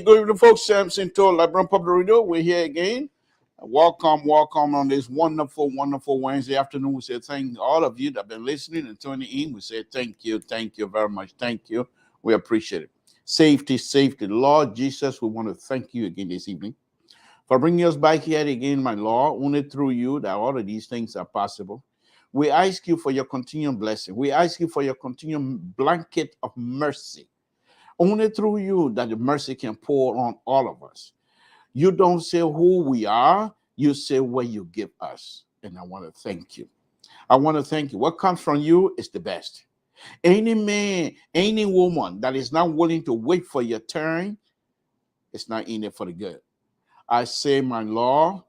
Good evening, folks. Samson to LIBERIA Public Radio. We're here again. Welcome on this wonderful Wednesday afternoon. We say thank all of you that have been listening and tuning in. We say thank you very much. Thank you. We appreciate it. Safety. Lord Jesus, we want to thank you again this evening for bringing us back here again, my Lord. Only through you that all of these things are possible. We ask you for your continued blessing. We ask you for your continued blanket of mercy. Only through you that the mercy can pour on all of us. You don't say who we are, you say what you give us. and I want to thank you. I want to thank you. What comes from you is the best. Any man, any woman that is not willing to wait for your turn, it's not in it for the good. I say, my Lord,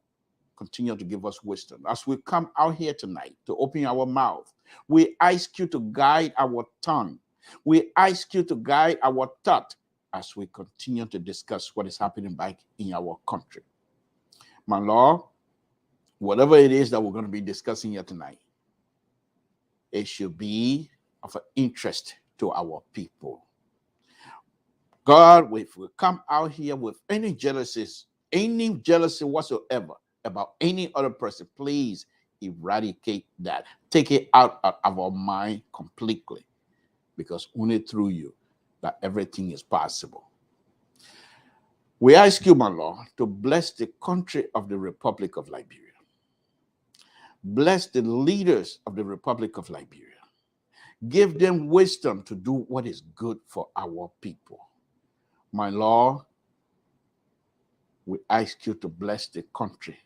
continue to give us wisdom. As we come out here tonight to open our mouth, we ask you to guide our tongue. We ask you to guide our thought as we continue to discuss what is happening back in our country. My Lord, whatever it is that we're going to be discussing here tonight, it should be of interest to our people. God, if we come out here with any jealousy whatsoever about any other person, please eradicate that. Take it out of our mind completely, because only through you that everything is possible. We ask you, my Lord, to bless the country of the Republic of Liberia. Bless the leaders of the Republic of Liberia. Give them wisdom to do what is good for our people. My Lord, we ask you to bless the country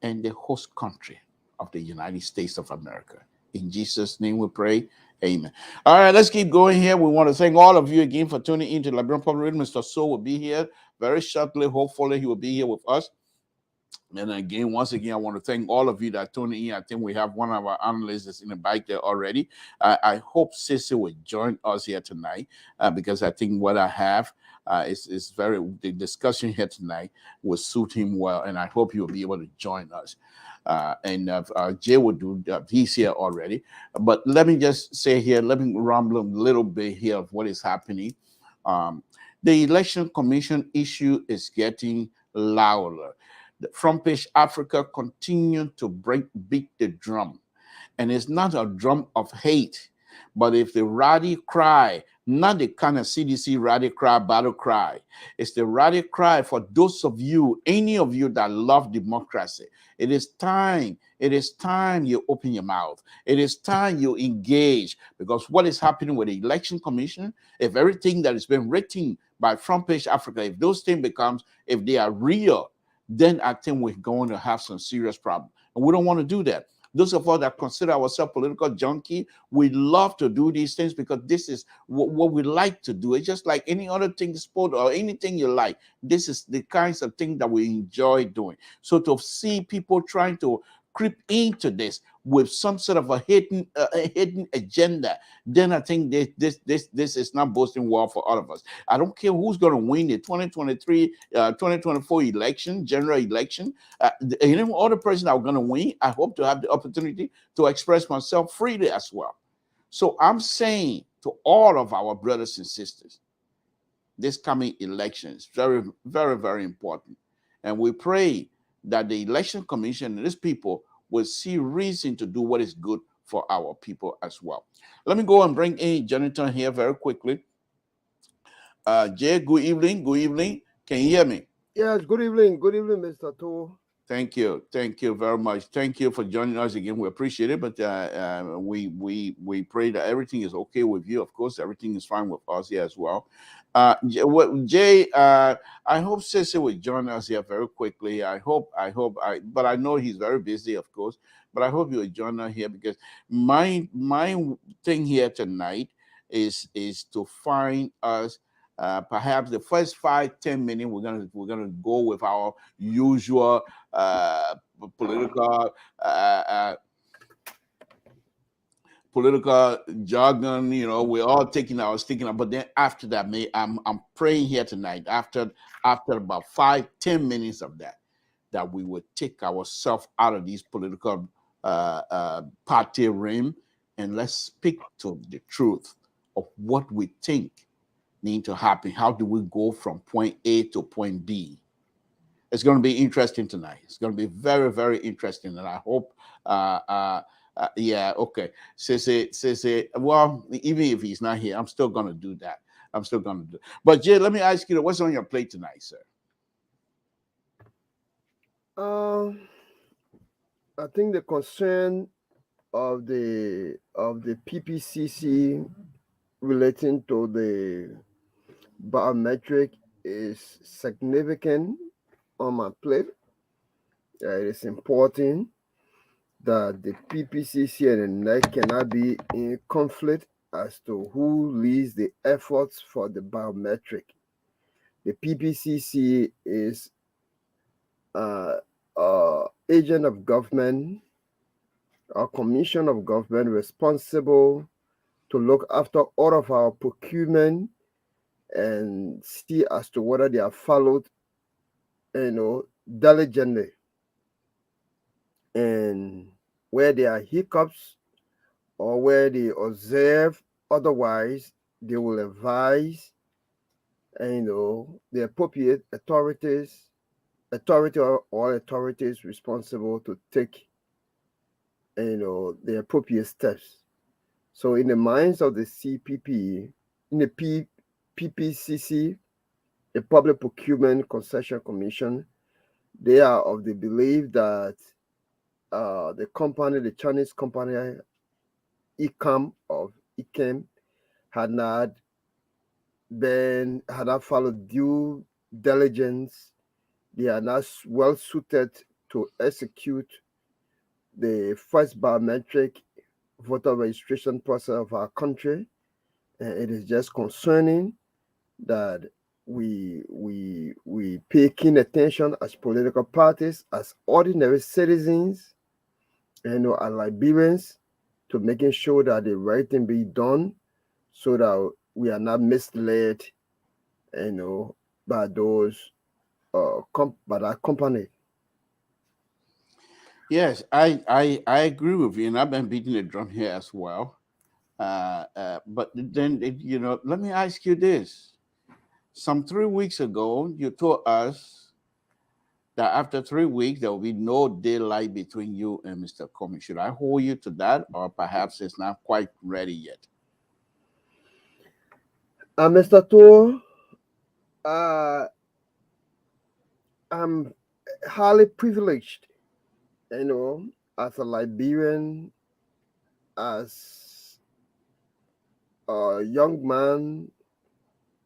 and the host country of the United States of America. In Jesus' name we pray. Amen. All right, let's keep going here. We want to thank all of you again for tuning into Liberian Public Radio. Mr. So will be here very shortly. Hopefully, he will be here with us. And again, once again, I want to thank all of you that tuned in. I think we have one of our analysts that's in the bike there already. I hope Sissy will join us here tonight because I think what I have is the discussion here tonight will suit him well, and I hope you'll be able to join us. Jay will do that. He's here already. But let me just say here, let me rumble a little bit here of what is happening. The Election Commission issue is getting louder. The Front Page Africa continue to beat the drum. And it's not a drum of hate, but if the rally cry, not the kind of CDC rally cry, battle cry. It's the rally cry for those of you, any of you that love democracy. It is time you open your mouth. It is time you engage, because what is happening with the Election Commission, if everything that has been written by Front Page Africa, if those things if they are real, then I think we're going to have some serious problems. And we don't want to do that. Those of us that consider ourselves political junkie, we love to do these things because this is what we like to do. It's just like any other thing, sport or anything you like. This is the kinds of thing that we enjoy doing. So to see people trying to creep into this with some sort of a hidden agenda, then I think this is not boasting well for all of us. I don't care who's going to win the 2024 election, general election. Any other person that are going to win, I hope to have the opportunity to express myself freely as well. So I'm saying to all of our brothers and sisters, this coming election is very, very, very important. And we pray that the Election Commission and these people will see reason to do what is good for our people as well. Let me go and bring in Jonathan here very quickly. Jay, good evening. Good evening. Can you hear me? Yes, good evening. Good evening, Mr. To. Thank you. Thank you very much. Thank you for joining us again. We appreciate it. But we pray that everything is okay with you. Of course, everything is fine with us here as well. Jay, I hope Sissy will join us here very quickly. But I know he's very busy, of course. But I hope you will join us here, because my thing here tonight is to find us. Perhaps the first 5-10 minutes we're gonna go with our usual political jargon. We're all taking our sticking up. But then after that, I'm praying here tonight. After about 5-10 minutes of that we would take ourselves out of these political party realm, and let's speak to the truth of what we think need to happen. How do we go from point A to point B? It's going to be interesting tonight. It's going to be very, very interesting, and I hope. Yeah, okay. Say. Well, even if he's not here, I'm still going to do that. But Jay, let me ask you, what's on your plate tonight, sir? I think the concern of the PPCC relating to the biometric is significant on my plate. It is important. that the PPCC and the NEC cannot be in conflict as to who leads the efforts for the biometric. The PPCC is agent of government or commission of government responsible to look after all of our procurement and see as to whether they are followed, diligently. And where there are hiccups or where they observe otherwise, they will advise, the appropriate authority or authorities responsible to take, the appropriate steps. So in the minds of the CPP, in the PPCC, the Public Procurement Concession Commission, they are of the belief that the Chinese company ICAM had not followed due diligence. They are not well suited to execute the first biometric voter registration process of our country. And it is just concerning that we pay keen attention as political parties, as ordinary citizens, as Liberians, to making sure that the right thing be done, so that we are not misled, by those by that company. Yes, I agree with you, and I've been beating the drum here as well. But then, let me ask you this. Some 3 weeks ago, you told us that after 3 weeks, there will be no daylight between you and Mr. Comey. Should I hold you to that, or perhaps it's not quite ready yet? Mr. Tour, I'm highly privileged, as a Liberian, as a young man,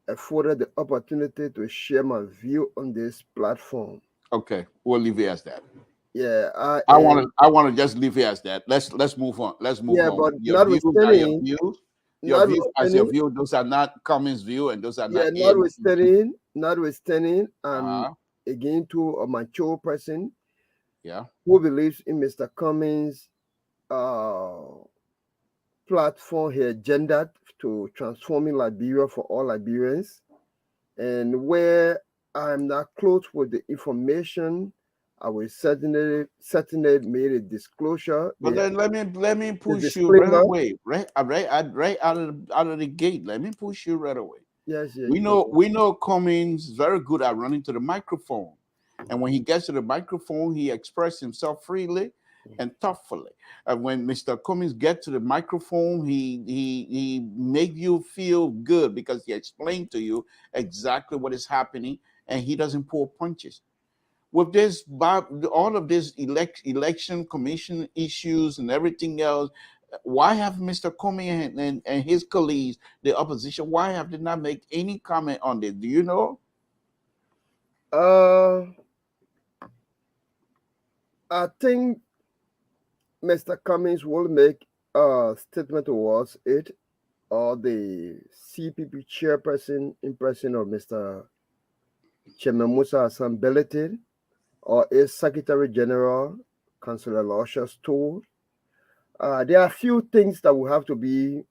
afforded the opportunity to share my view on this platform. Okay, we'll leave it as that. Yeah, I want to just leave it as that. Let's move on. Let's move yeah, on. but Your views are your notwithstanding, views. Your views as your notwithstanding, view. Those are not Cummings' view, and those are not yeah, AN's view. notwithstanding, I'm Uh-huh. again to a mature person Yeah. who believes in Mr. Cummings' uh, platform here, gendered to transforming Liberia for all Liberians, and where I'm not close with the information, I will certainly made a disclosure, But then let me the push you right disclaimer. away, right out of the gate. Let me push you right away. Yes, yeah, We you can know go. we know Cummings is very good at running to the microphone, and when he gets to the microphone, he expresses himself freely and thoughtfully. And when Mr. Cummings gets to the microphone, he make you feel good because he explained to you exactly what is happening, and he doesn't pull punches. With this, all of this election commission issues and everything else, why have Mr. Comey and his colleagues, the opposition, why have they not make any comment on this? Do you know? Uh, I think Mr. Cummings will make a statement towards it, or the CPP chairperson in person of Mr. Chairman Musa Hassan Belletin, or his Secretary General, Councillor Luscious Stoll. There are a few things that we have to be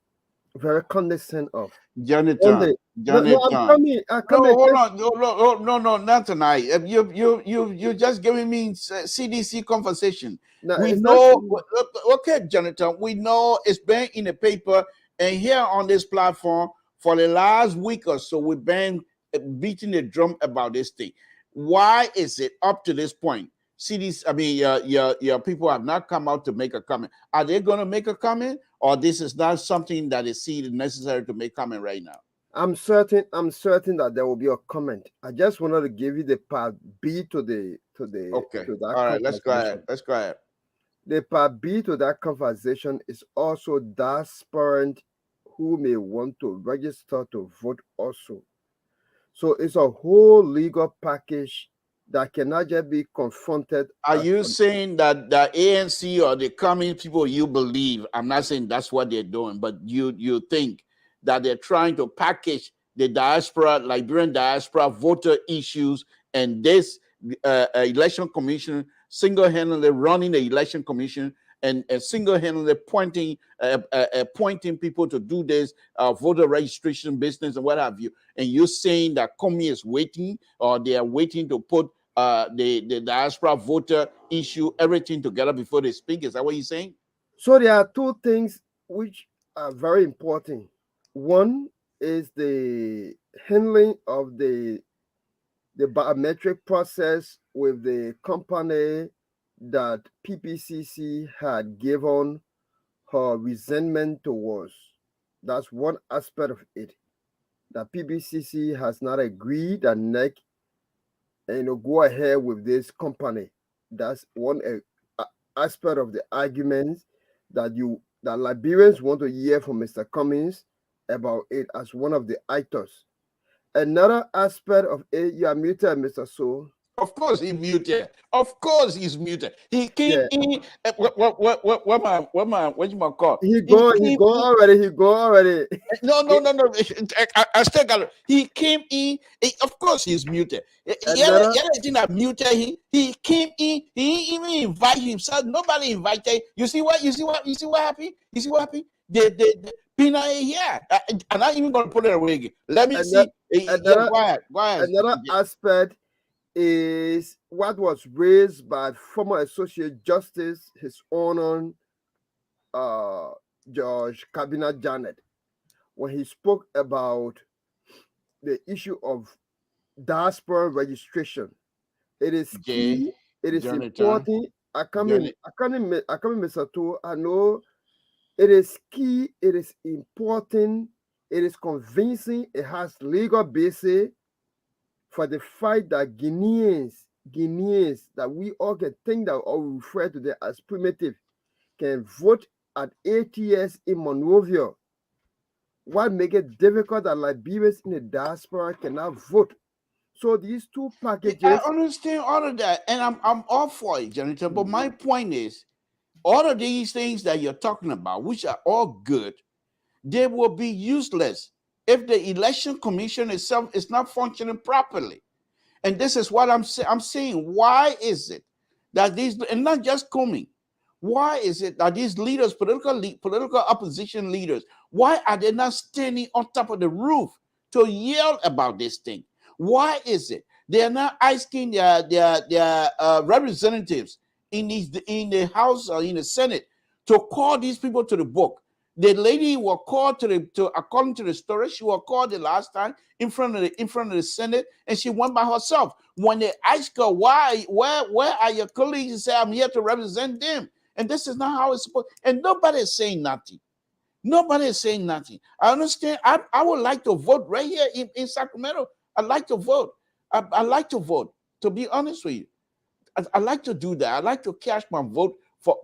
very cognizant of. On Jonathan, the no, I'm Jonathan. coming. I No, come hold again. on. No, not tonight. You just giving me CDC conversation. No, We it's not. know, okay, Jonathan. We know it's been in the paper and here on this platform for the last week or so. We've been beating the drum about this thing. Why is it up to this point? CDC, I mean, your people have not come out to make a comment. Are they going to make a comment, or this is not something that is seen necessary to make comment right now? I'm certain. I'm certain that there will be a comment. I just wanted to give you the part B Okay. to that All right. Let's go ahead. conversation. Let's go ahead. The part B to that conversation is also that parent who may want to register to vote also. So it's a whole legal package that cannot just be confronted. Are you saying that the ANC or the communist people you believe? I'm not saying that's what they're doing, but you think that they're trying to package the diaspora, Liberian diaspora voter issues, and this election commission single-handedly running the election commission and single-handedly pointing people to do this voter registration business and what have you. And you're saying that Comey is waiting, or they are waiting to put the diaspora voter issue, everything together before they speak. Is that what you're saying? So there are two things which are very important. One is the handling of the biometric process with the company that PPCC had given her resentment towards. That's one aspect of it. That PPCC has not agreed and NEC go ahead with this company. That's one aspect of the arguments that Liberians want to hear from Mr. Cummings about it as one of the actors. Another aspect of it, you are muted, Mr. So. Of course he's muted. Of course he's muted. He came in. What you call? He go already. No. I still got it. He came in. Of course he's muted. Yeah, that muted him. He came in. He even invited himself. Nobody invited. You see what happened? The Pina here. I'm not even gonna put it away again. Let me see. Go ahead. Another aspect is what was raised by former Associate Justice, His Honor George Cabinet Janet, when he spoke about the issue of diaspora registration. It is key. It is important. I come in, Mr. To. I know it is key. It is important. It is convincing. It has legal basis for the fact that Guineans that we all can think that or refer to them as primitive can vote at ATS in Monrovia. What makes it difficult that Liberians in the diaspora cannot vote? So these two packages. I understand all of that, and I'm all for it, Jonathan. But my point is, all of these things that you're talking about, which are all good, they will be useless if the election commission itself is not functioning properly. And this is what I'm saying. Why is it that these, and not just Comey, why is it that these leaders, political opposition leaders, why are they not standing on top of the roof to yell about this thing? Why is it they are not asking their representatives in the House or in the Senate to call these people to the book? The lady was called according to the story, she was called the last time in front of the Senate, and she went by herself. When they asked her where are your colleagues, she said, I'm here to represent them. And this is not how it's supposed. And nobody is saying nothing. Nobody is saying nothing. I understand. I would like to vote right here in Sacramento. I'd like to vote. I like to vote. To be honest with you, I like to do that. I like to cast my vote for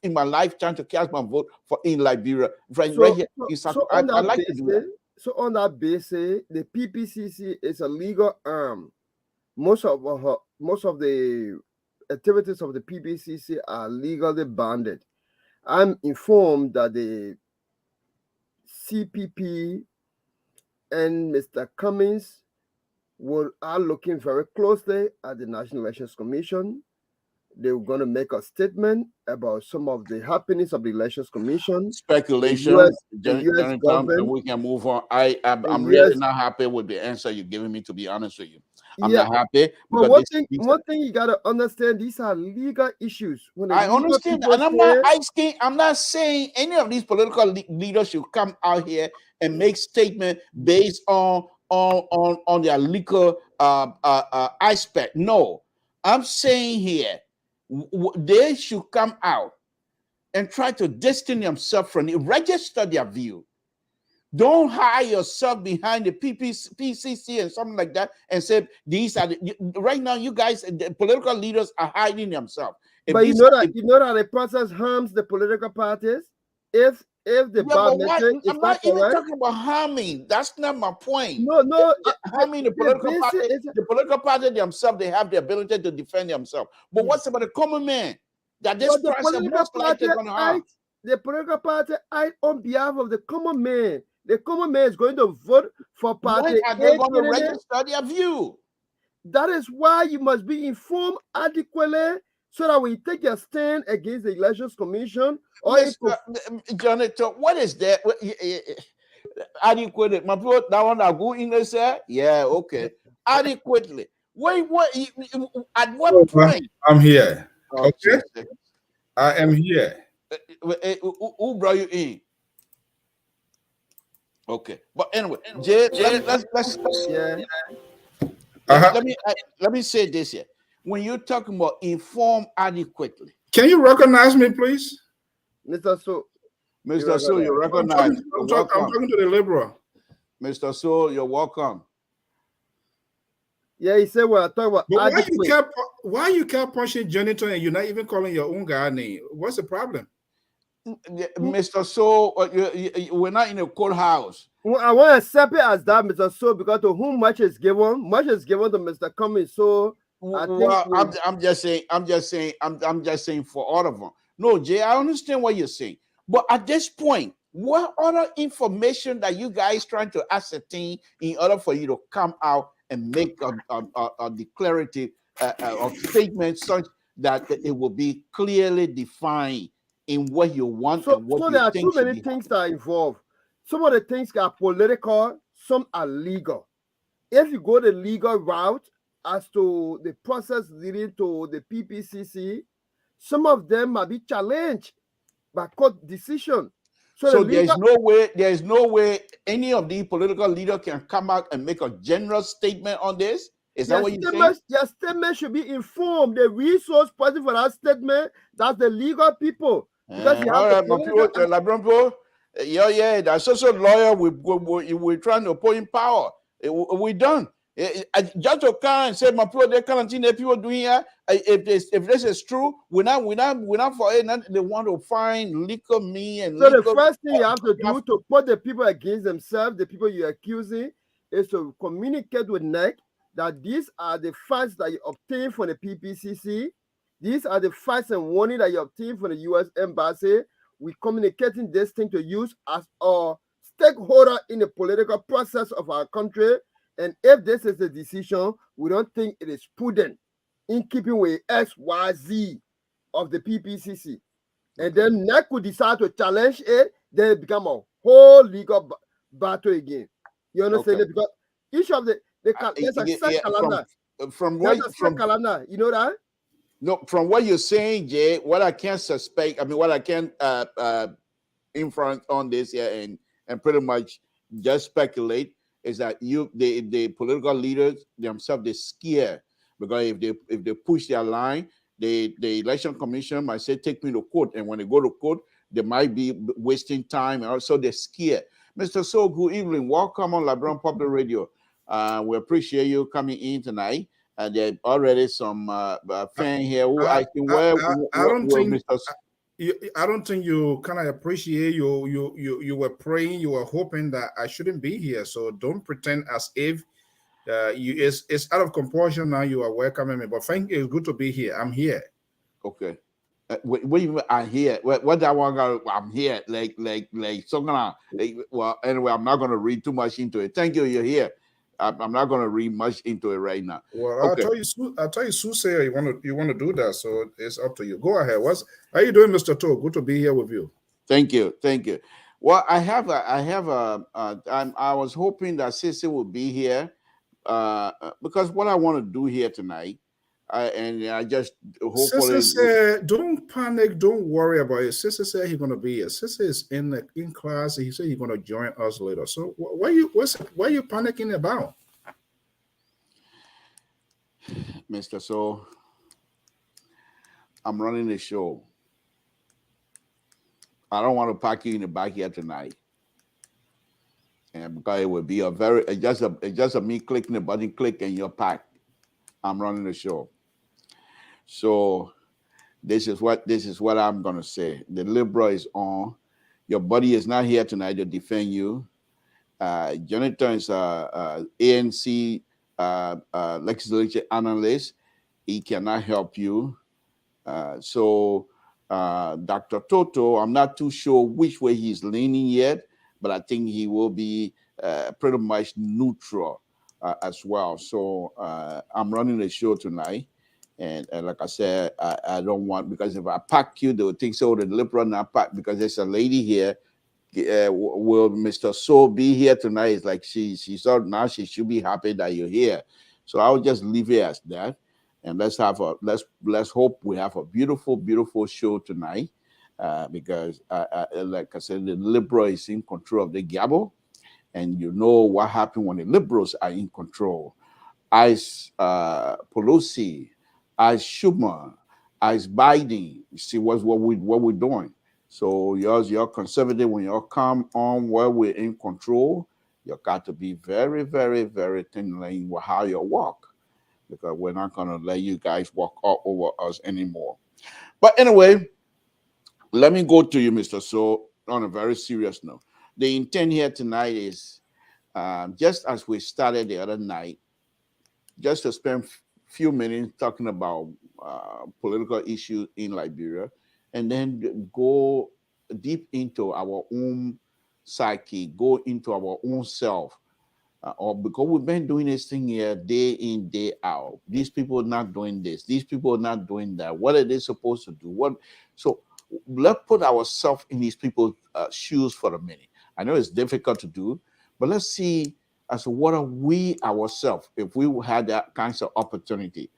in my lifetime, to cast my vote for in Liberia, right here in Sacramento. I like to do that. So on that basis, the PPCC is a legal arm. Most of the activities of the PPCC are legally bounded. I'm informed that the CPP and Mr. Cummings are looking very closely at the National Elections Commission. They're going to make a statement about some of the happenings of the Elections Commission. Speculation. The US government. We can move on. I'm really not happy with the answer you're giving me, to be honest with you. I'm not happy. But one thing you got to understand, these are legal issues. I understand, and I'm not saying any of these political leaders should come out here and make statements based on their legal aspect. No, I'm saying here, they should come out and try to distance themselves from it, register their view. Don't hide yourself behind the PCC and something like that and say these are right now. You guys, the political leaders, are hiding themselves. But you know that the process harms the political parties. If if the Yeah, but biometric is I'm not not even correct. talking about harming. That's not my point. No, Harming the political party. The political party themselves, they have the ability to defend themselves. But what's about the common man that this but the person political most likely party going to harm? the political party act on behalf of the common man. The common man is going to vote for party When are they A going to candidate. register their view? That is why you must be informed adequately so that when you take your stand against the Elections Commission or Jonathan, what is that? Adequately. My bro, that one I go in there, say, yeah, okay. Adequately. Wait, what? At what point? I'm here. Oh, Okay, Jesus. I am here. Who brought you in? Okay, but anyway, Jay, yeah. let me say this here. When you're talking about inform adequately, can you recognize me, please? Mr. So, Mr. So, you're recognized. I'm talking to the liberal. Mr. So, you're welcome. yeah, he said we're talking about But why you kept pushing Jonathan and you're not even calling your own guy name? What's the problem? Mr. So, we're not in a courthouse. Well, I want to accept it as that, Mr. So, because to whom much is given to Mr. Cummings. So I'm just saying for all of them. No, Jay, I understand what you're saying. But at this point, what other information that you guys trying to ascertain in order for you to come out and make a declarative statement such that it will be clearly defined in what you want and what you there are think too many things that are involved. Some of the things are political, some are legal. If you go the legal route as to the process leading to the PPCC, some of them might be challenged by court decision. So there's no way any of the political leaders can come out and make a general statement on this. Is that what you're saying? Your statement should be informed. The resource person for that statement, that's the legal people. Because you have all right, my people, yeah, that's also lawyer. We're trying to put in power. We done. Just to come and say, my people, they can't see the people doing here. If this is true, we're not for it. They want to find legal me and. So the first thing you have to do to put the people against themselves, the people you're accusing, is to communicate with NEC that these are the facts that you obtain from the PPCC. These are the facts and warning that you obtain from the U.S. Embassy. We're communicating this thing to use as a stakeholder in the political process of our country. And if this is the decision, we don't think it is prudent in keeping with XYZ of the PPCC. And then NEC could decide to challenge it, then it become a whole legal battle again. You understand? Because each of there's a set calendar. Calendar, you know that? No, from what you're saying, Jay, what I can suspect, what I can inference on this here and pretty much just speculate is that the political leaders themselves, they're scared because if they push their line, the election commission might say, take me to court. And when they go to court, they might be wasting time. And also they're scared. Mr. So, good evening. Welcome on LIBERIA Public Radio. We appreciate you coming in tonight. There already some fan here who asking where Mr. I don't think you kind of appreciate you were praying, you were hoping that I shouldn't be here. So don't pretend as if it's out of compulsion now. You are welcoming me, but thank you. It's good to be here. I'm here. Okay. What do you mean I'm here? What that one got? I'm here. Like something. Well, anyway, I'm not going to read too much into it. Thank you. You're here. I'm not going to read much into it right now. Well, okay. I'll tell you, Sue, you want to do that, so it's up to you. Go ahead. How you doing, Mr. To? Good to be here with you. Thank you. Well, I was hoping that Sissy would be here because what I want to do here tonight, I just hopefully. Sissy said, "Don't panic. Don't worry about it." Sissy said he's going to be here. Sissy is in class. He said he's going to join us later. So what are you panicking about, Mr. So? I'm running the show. I don't want to pack you in the back here tonight, and because it would be just a me clicking the button, click, and you're packed. I'm running the show. So this is what I'm gonna say. The Libra is on. Your buddy is not here tonight to defend you. Jonathan is ANC legislature analyst. He cannot help you. Dr. Toto, I'm not too sure which way he's leaning yet, but I think he will be pretty much neutral as well. So I'm running the show tonight. And like I said, I don't want, because if I pack you, they will think so. The liberal not pack, because there's a lady here. Will Mr. So be here tonight? It's like she thought now she should be happy that you're here. So I'll just leave it as that. And let's hope we have a beautiful show tonight, because like I said, the liberal is in control of the gavel, and you know what happened when the liberals are in control. As Pelosi, as Schumer, as Biden, you see what we're doing. So you're conservative when you come on where we're in control. You got to be very, very, very thin line with how you walk, because we're not going to let you guys walk all over us anymore. But anyway, let me go to you, Mr. So, on a very serious note. The intent here tonight is, just as we started the other night, just to spend few minutes talking about political issues in Liberia, and then go deep into our own psyche, go into our own self. Or because we've been doing this thing here day in, day out. These people are not doing this. These people are not doing that. What are they supposed to do? So let's put ourselves in these people's shoes for a minute. I know it's difficult to do, but let's see as to what are we ourselves, if we had that kinds of opportunity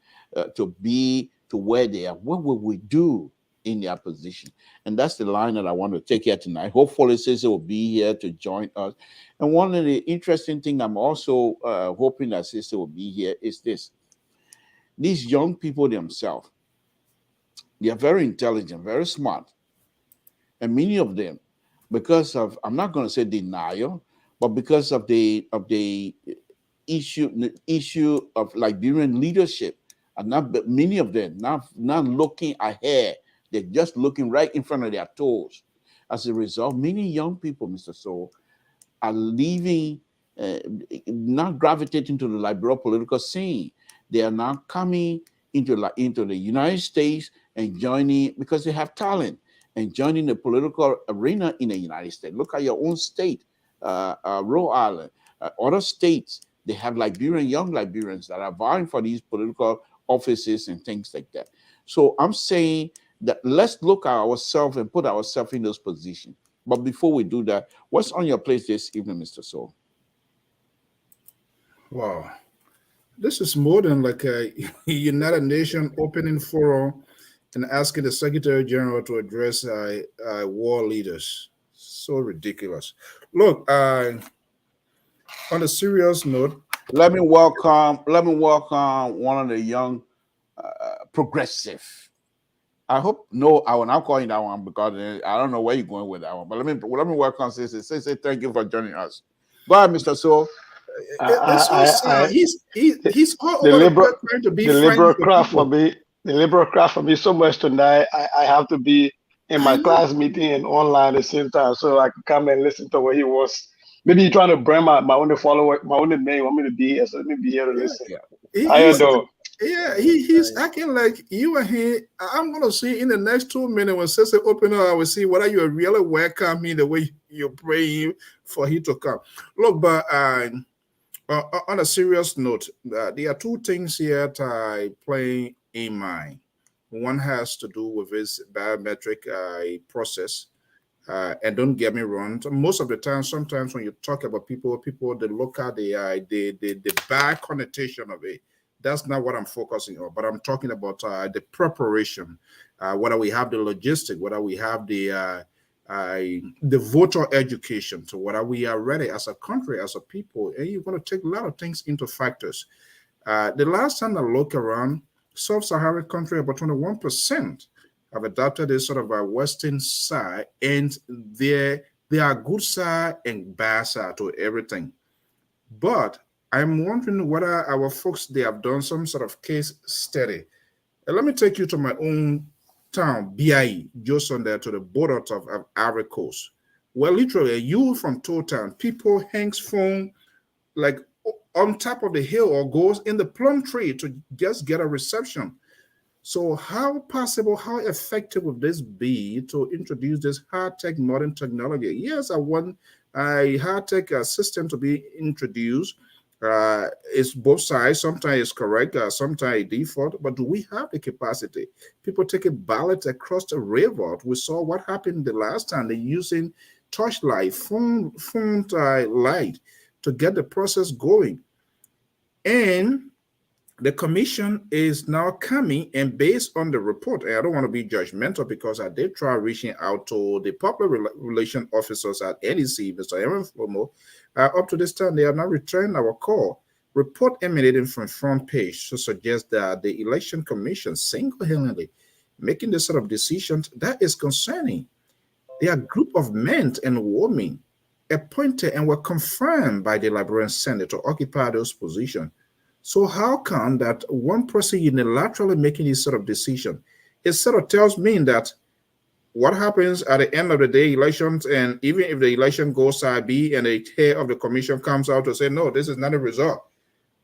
to be to where they are, what would we do in their position? And that's the line that I want to take here tonight. Hopefully Cesar will be here to join us. And one of the interesting things I'm also hoping that Cesar will be here is this. These young people themselves, they are very intelligent, very smart. And many of them, because of, I'm not going to say denial, but because of the issue of Liberian leadership, and not many of them not looking ahead, they're just looking right in front of their toes. As a result, many young people, Mr. Soul, are leaving, not gravitating to the liberal political scene. They are now coming into the United States and joining, because they have talent, and joining the political arena in the United States. Look at your own state, Rhode Island, other states. They have young Liberians that are vying for these political offices and things like that. So I'm saying that let's look at ourselves and put ourselves in those positions. But before we do that, what's on your plate this evening, Mr. Soul? Wow. This is more than like a United Nations opening forum and asking the Secretary General to address war leaders. So ridiculous. Look, on a serious note, let me welcome one of the young progressive. I hope I will not call you that one, because I don't know where you're going with that one. But let me welcome Cece. Cece, thank you for joining us. Go ahead, Mr. So. It's so sad. He's all the over liberal, trying to be the friendly liberal with craft for people. me. The liberal craft for me so much tonight. I have to be in my class meeting and online at the same time, so I can come and listen to what he was. Maybe he's trying to brand my only follower, my only name. Want me to be here, so let me be here to listen. He's acting like you and he. I'm gonna see in the next 2 minutes when Cece open up, I will see whether you are really welcoming the way you're praying for him to come. Look, but on a serious note, there are two things here that I play in mind. One has to do with his biometric process. And don't get me wrong, most of the time, sometimes when you talk about people they look at the bad connotation of it. That's not what I'm focusing on, but I'm talking about the preparation, whether we have the logistic, whether we have the voter education, so whether we are ready as a country, as a people, and you're going to take a lot of things into factors. The last time I look around, sub-Saharan country, about 21% have adopted this sort of a Western side, and there are good side and bad side to everything. But I'm wondering whether our folks, they have done some sort of case study. And let me take you to my own town, BIE, just on there to the border of Ivory Coast. Well, literally, you from Town, people hangs phone like on top of the hill or goes in the plum tree to just get a reception. So how possible, how effective would this be to introduce this high-tech modern technology? Yes, I want a high-tech system to be introduced. It's both sides. Sometimes it's correct, sometimes default. But do we have the capacity? People take a ballot across the river. We saw what happened the last time. They're using torchlight, phone light to get the process going. And the commission is now coming, and based on the report, and I don't want to be judgmental because I did try reaching out to the public relation officers at NEC, Mr. Aaron Flomo. Up to this time, they have not returned our call. Report emanating from front page to suggest that the election commission single-handedly making this sort of decisions, that is concerning. They are a group of men and women appointed and were confirmed by the Liberian Senate to occupy those positions. So how come that one person unilaterally making this sort of decision? It sort of tells me that what happens at the end of the day, elections, and even if the election goes side B and the head of the commission comes out to say, no, this is not a result,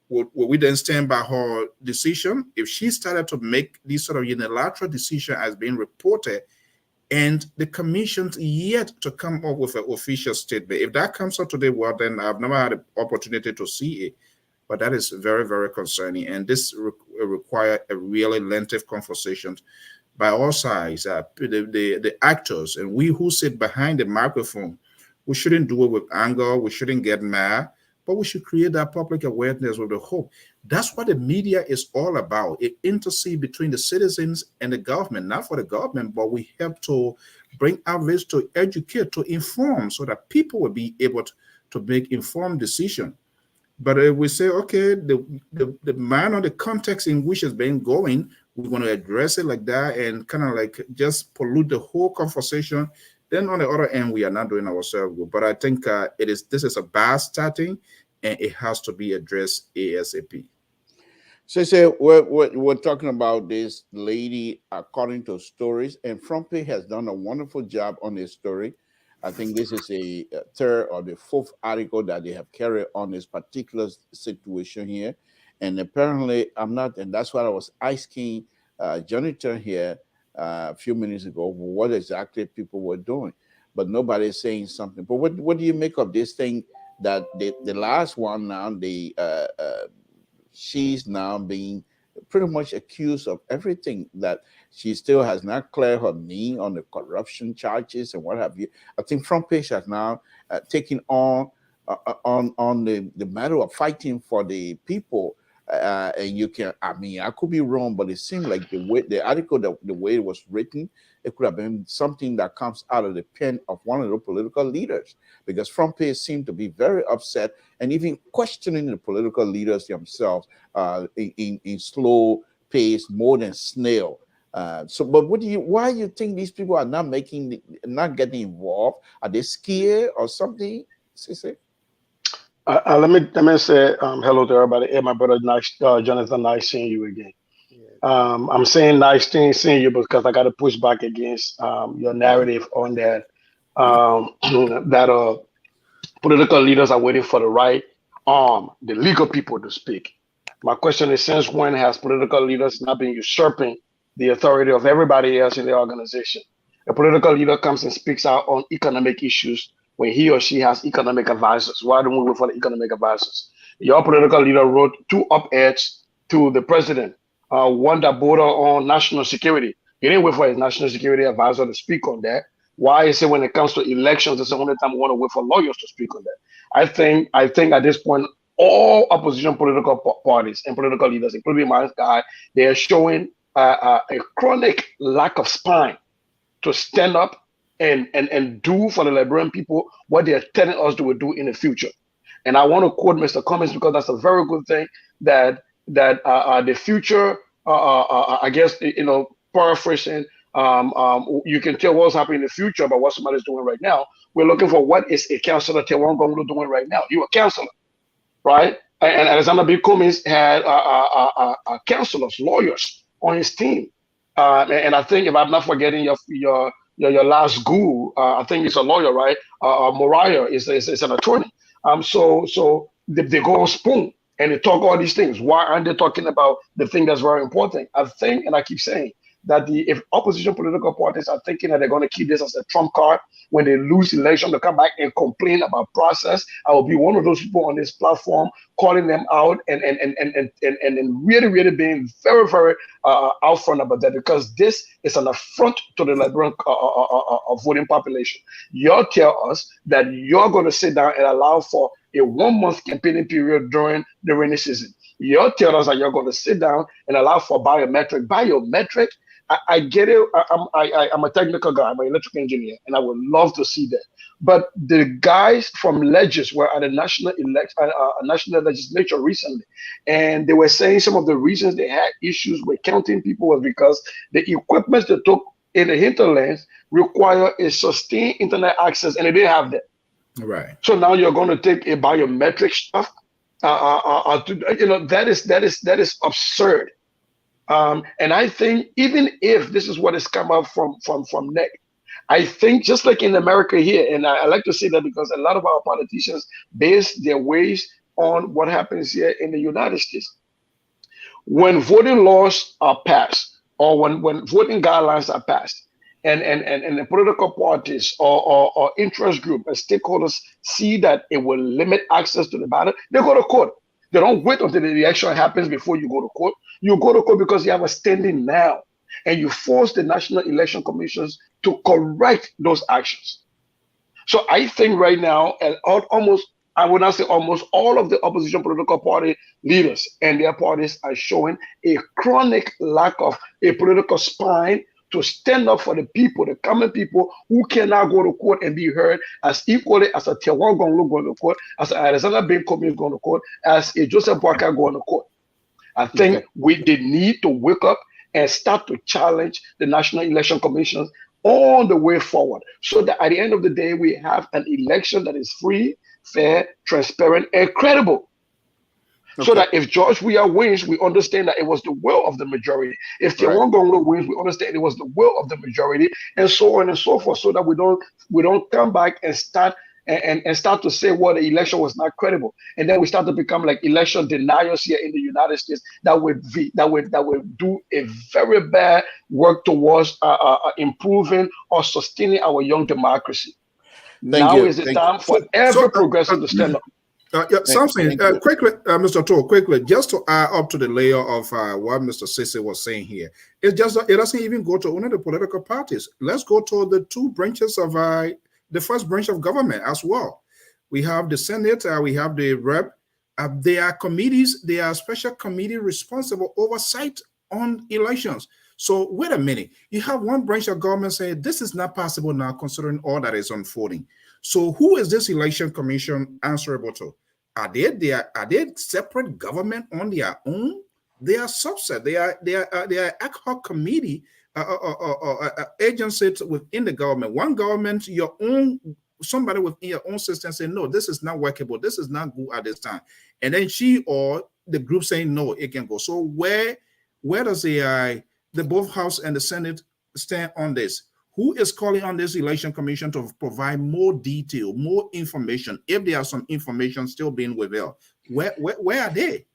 will we then stand by her decision? If she started to make this sort of unilateral decision as being reported, and the commission's yet to come up with an official statement, if that comes out today, well, then I've never had an opportunity to see it. But that is very, very concerning. And this requires a really lengthy conversation by all sides, the actors, and we who sit behind the microphone. We shouldn't do it with anger. We shouldn't get mad, but we should create that public awareness with the hope. That's what the media is all about. It intercedes between the citizens and the government, not for the government, but we help to bring outreach, to educate, to inform, so that people will be able to make informed decisions. But if we say, okay, the manner, the context in which it's been going, we're going to address it like that and kind of like just pollute the whole conversation, then on the other end, we are not doing ourselves good. But I think this is a bad starting, and it has to be addressed ASAP. So we're talking about this lady according to stories, and Front Page has done a wonderful job on this story. I think this is a third or the fourth article that they have carried on this particular situation here. And apparently I'm not, and that's what I was asking Jonathan here a few minutes ago, what exactly people were doing. But nobody's saying something. But what do you make of this thing that the last one now, she's now being pretty much accused of everything, that she still has not cleared her name on the corruption charges and what have you. I think Front Page has now taken on the matter of fighting for the people. And you can, I mean, I could be wrong, but it seemed like the article, the way it was written, it could have been something that comes out of the pen of one of the political leaders, because Front Page seemed to be very upset and even questioning the political leaders themselves in slow pace, more than snail. But why do you think these people are not not getting involved? Are they scared or something? Sissy? Let me say hello to everybody. Hey, my brother, nice, Jonathan, nice seeing you again. I'm saying nice seeing you because I got to push back against your narrative on that that political leaders are waiting for the right arm, the legal people to speak. My question is, since when has political leaders not been usurping the authority of everybody else in the organization? A political leader comes and speaks out on economic issues when he or she has economic advisors. Why don't we wait for the economic advisors? Your political leader wrote 2 op-eds to the president, one that border on national security. He didn't wait for his national security advisor to speak on that. Why is it when it comes to elections, it's the only time we want to wait for lawyers to speak on that? I think at this point, all opposition political parties and political leaders, including my guy, they are showing a chronic lack of spine to stand up and do for the Liberian people what they are telling us they will do in the future. And I want to quote Mr. Cummings because that's a very good thing that the future, I guess, paraphrasing, you can tell what's happening in the future about what somebody's doing right now. We're looking for what is a councillor Tewangonglu doing right now. You're a councillor, right? And Alexander B. Cummings had councillors, lawyers on his team. And I think, if I'm not forgetting, your your last guru, I think he's a lawyer, right? Moriah is an attorney. So they go on Spoon and they talk all these things. Why aren't they talking about the thing that's very important? I think, and I keep saying that if opposition political parties are thinking that they're going to keep this as a trump card when they lose election to come back and complain about process, I will be one of those people on this platform calling them out and really being very out front about that, because this is an affront to the Liberian voting population. You tell us that you're going to sit down and allow for a 1 month campaigning period during the rainy season. You tell us that you're going to sit down and allow for biometric. I get it. I'm a technical guy. I'm an electrical engineer, and I would love to see that. But the guys from Legis were at a national legislature recently, and they were saying some of the reasons they had issues with counting people was because the equipment they took in the hinterlands require a sustained internet access, and they didn't have that. Right. So now you're going to take a biometric stuff. That is absurd. And I think even if this is what has come up from NEC, I think just like in America here, and I like to say that because a lot of our politicians base their ways on what happens here in the United States. When voting laws are passed, or when voting guidelines are passed, and the political parties or interest group and stakeholders see that it will limit access to the ballot, they go to court. They don't wait until the election happens before you go to court. You go to court because you have a standing now, and you force the National Election Commissions to correct those actions. So I think right now, and I would not say almost all of the opposition political party leaders and their parties are showing a chronic lack of a political spine to stand up for the people, the common people who cannot go to court and be heard as equally as a Tewan Gonglu going to court, as a Alexander Ben Comey going to court, as a Joseph Boakai going to court. I think they need to wake up and start to challenge the National Election Commission all the way forward, so that at the end of the day, we have an election that is free, fair, transparent, and credible. So that if George Weah wins, we understand that it was the will of the majority. If Tewan Gonglo wins, we understand it was the will of the majority, and so on and so forth. So that we don't come back and start to say, well, the election was not credible, and then we start to become like election deniers here in the United States. That would do a very bad work towards improving or sustaining our young democracy. Now is the time for every progressive to stand up. Something quickly, Mr. Toll, quickly, just to add up to the layer of what Mr. Sisi was saying here. It doesn't even go to one of the political parties. Let's go to the two branches of the first branch of government as well. We have the Senate, we have the Rep. There are committees, there are special committee responsible oversight on elections. So wait a minute, you have one branch of government saying this is not possible now, considering all that is unfolding. So who is this election commission answerable to? Are they separate government on their own? They are subset. They are ad hoc committee agencies within the government. One government, somebody within your own system say, no, this is not workable. This is not good at this time. And then she or the group saying, no, it can go. So where does the both House and the Senate stand on this? Who is calling on this election commission to provide more detail, more information, if there are some information still being withheld? Where are they?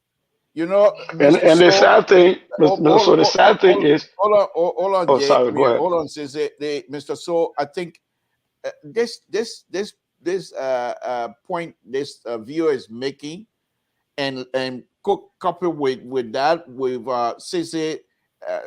You know, and the sad thing, the sad thing is, hold on, Jay, sorry, go ahead. Hold on, says Mr. So I think this point this viewer is making, and coupled with that, with Sisi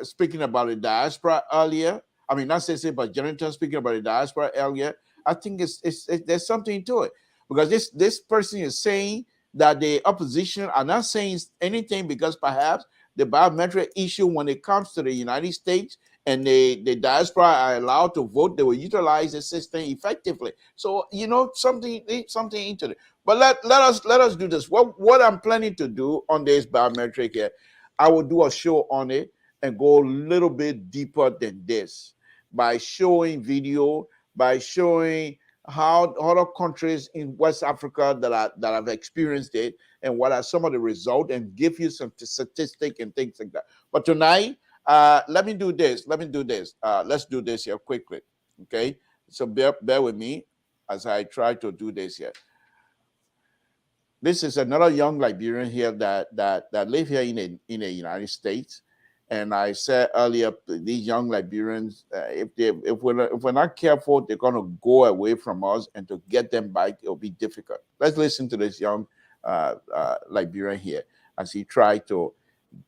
speaking about the diaspora earlier. I mean, not Sisi, but Jonathan speaking about the diaspora earlier. I think there's something to it, because this person is saying that the opposition are not saying anything because perhaps the biometric issue, when it comes to the United States and the diaspora are allowed to vote, they will utilize the system effectively. So, you know, something into it. But let us do this. What I'm planning to do on this biometric here, I will do a show on it and go a little bit deeper than this by showing video, by showing how other countries in West Africa that have experienced it and what are some of the results, and give you some statistics and things like that. But tonight, let me do this. Let's do this here quickly. Okay, so bear with me as I try to do this here. This is another young Liberian here that live here in the United States. And I said earlier, these young Liberians, if we're not careful, they're going to go away from us, and to get them back, it'll be difficult. Let's listen to this young Liberian here as he tried to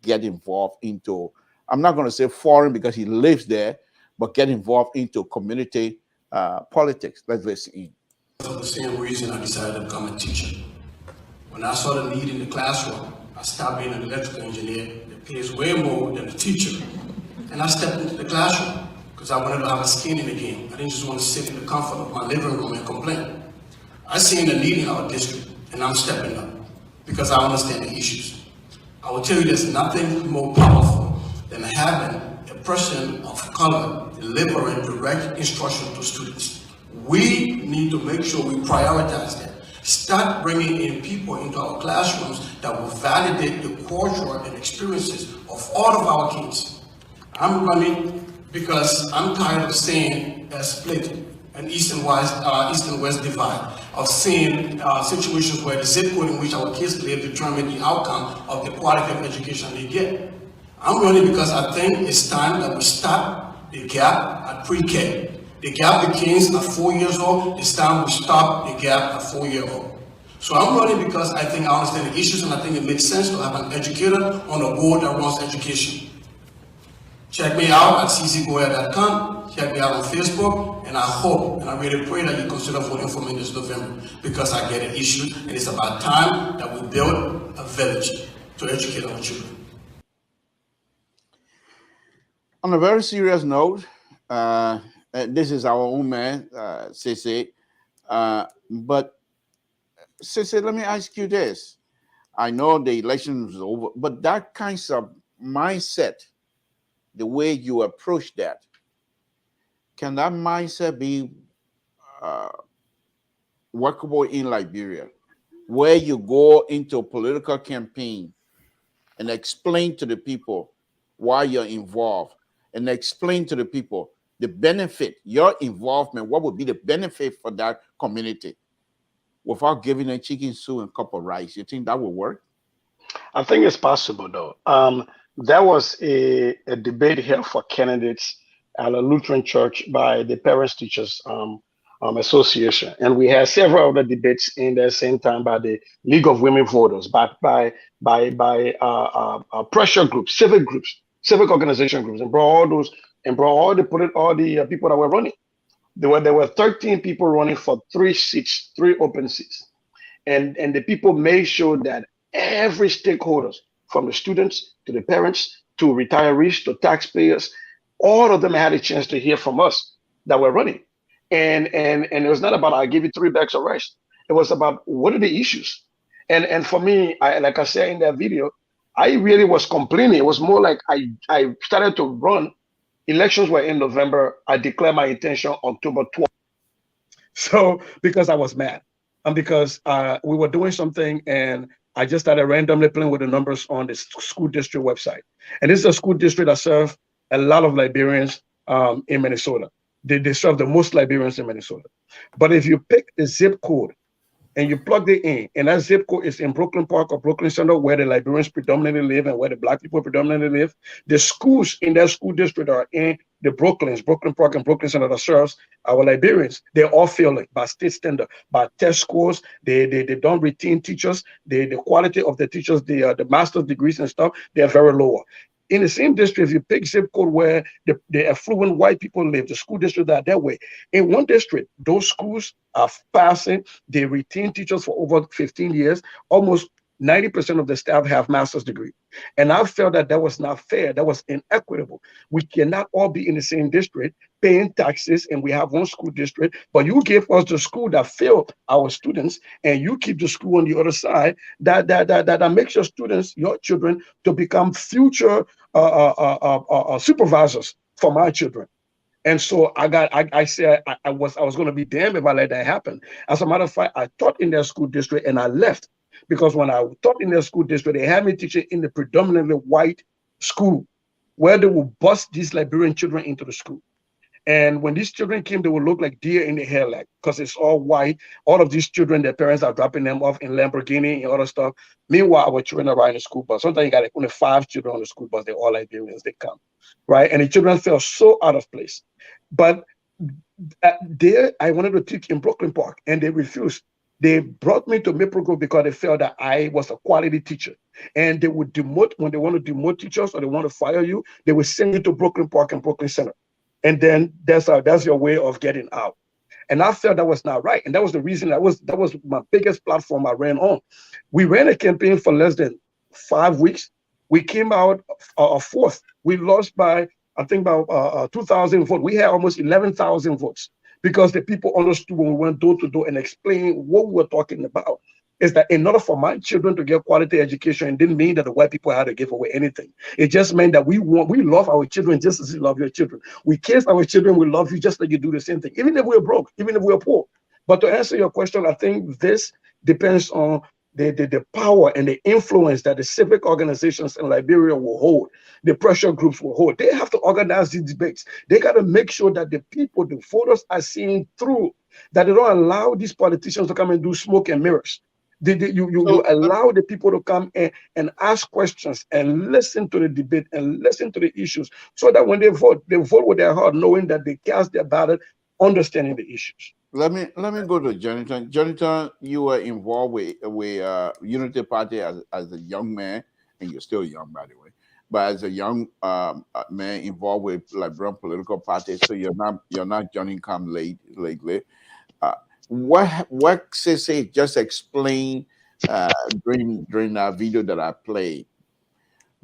get involved into, I'm not going to say foreign because he lives there, but get involved into community politics. Let's listen in. For the same reason I decided to become a teacher. When I saw the need in the classroom, I stopped being an electrical engineer that pays way more than a teacher. And I stepped into the classroom because I wanted to have a skin in the game. I didn't just want to sit in the comfort of my living room and complain. I seen the need in our district, and I'm stepping up because I understand the issues. I will tell you there's nothing more powerful than having a person of color delivering direct instruction to students. We need to make sure we prioritize that. Start bringing in people into our classrooms that will validate the culture and experiences of all of our kids. I'm running because I'm tired of seeing a split, an east and west divide, of seeing situations where the zip code in which our kids live determine the outcome of the quality of education they get. I'm running because I think it's time that we stop the gap at pre-K. The gap begins at 4 years old. It's time we stop the gap at 4 years old. So I'm running because I think I understand the issues, and I think it makes sense to have an educator on the board that runs education. Check me out at czgoya.com. Check me out on Facebook, and I hope and I really pray that you consider voting for me this November, because I get an issue, and it's about time that we build a village to educate our children. On a very serious note, this is our own man, Sese. But Sese, let me ask you this. I know the election is over, but that kind of mindset, the way you approach that, can that mindset be workable in Liberia, where you go into a political campaign and explain to the people why you're involved, and explain to the people the benefit, your involvement, what would be the benefit for that community, without giving them chicken soup and a cup of rice? You think that will work? I think it's possible, though. There was a debate here for candidates at a Lutheran church by the Parents Teachers Association, and we had several other debates in the same time by the League of Women Voters, by pressure groups, civic organization groups, and brought all the people that were running. There were 13 people running for 3 seats, 3 open seats, and the people made sure that every stakeholders, from the students to the parents to retirees to taxpayers, all of them had a chance to hear from us that were running. And it was not about I give you 3 bags of rice. It was about what are the issues. And for me, like I said in that video, I really was complaining. It was more like I started to run. Elections were in November. I declared my intention October 12th. So because I was mad, and because we were doing something, and I just started randomly playing with the numbers on the school district website. And this is a school district that serves a lot of Liberians in Minnesota. They serve the most Liberians in Minnesota. But if you pick the zip code and you plug it in, and that zip code is in Brooklyn Park or Brooklyn Center, where the Liberians predominantly live and where the Black people predominantly live, the schools in that school district are in the Brooklyn Park and Brooklyn Center that serves our Liberians. They all feel it by state standard, by test scores. They don't retain teachers. The quality of the teachers, the master's degrees and stuff, they're very lower. In the same district, if you pick zip code where the affluent white people live, the school district are that way. In one district, those schools are passing. They retain teachers for over 15 years. Almost 90% of the staff have master's degree. And I felt that was not fair. That was inequitable. We cannot all be in the same district paying taxes, and we have one school district, but you give us the school that failed our students, and you keep the school on the other side that makes your students, your children, to become future supervisors for my children. And so I said I was going to be damned if I let that happen. As a matter of fact, I taught in their school district and I left, because when I taught in their school district, they had me teaching in the predominantly white school, where they will bust these Liberian children into the school. And when these children came, they would look like deer in the headlight because it's all white. All of these children, their parents are dropping them off in Lamborghini and other stuff. Meanwhile, our children are riding the school bus. Sometimes you got like only 5 children on the school bus. They're all Liberians. They come, right? And the children felt so out of place. But there, I wanted to teach in Brooklyn Park, and they refused. They brought me to Maple Grove because they felt that I was a quality teacher. And they would demote, when they want to demote teachers or they want to fire you, they would send you to Brooklyn Park and Brooklyn Center. And then that's your way of getting out. And I felt that was not right. And that was the reason that was my biggest platform I ran on. We ran a campaign for less than 5 weeks. We came out fourth. We lost by, I think, about 2,000 votes. We had almost 11,000 votes because the people understood when we went door to door and explained what we were talking about. Is that in order for my children to get quality education, it didn't mean that the white people had to give away anything. It just meant that we love our children just as you love your children. We kiss our children, we love you just like you do the same thing, even if we're broke, even if we're poor. But to answer your question, I think this depends on the power and the influence that the civic organizations in Liberia will hold, the pressure groups will hold. They have to organize these debates. They got to make sure that the people, the voters, are seeing through, that they don't allow these politicians to come and do smoke and mirrors. You allow the people to come and ask questions and listen to the debate and listen to the issues, so that when they vote with their heart, knowing that they cast their ballot, understanding the issues. Let me go to Jonathan. Jonathan, you were involved with Unity Party as a young man, and you're still young, by the way. But as a young man involved with Liberian political parties, so you're not joining come lately. What Sissy just explained during that video that I played,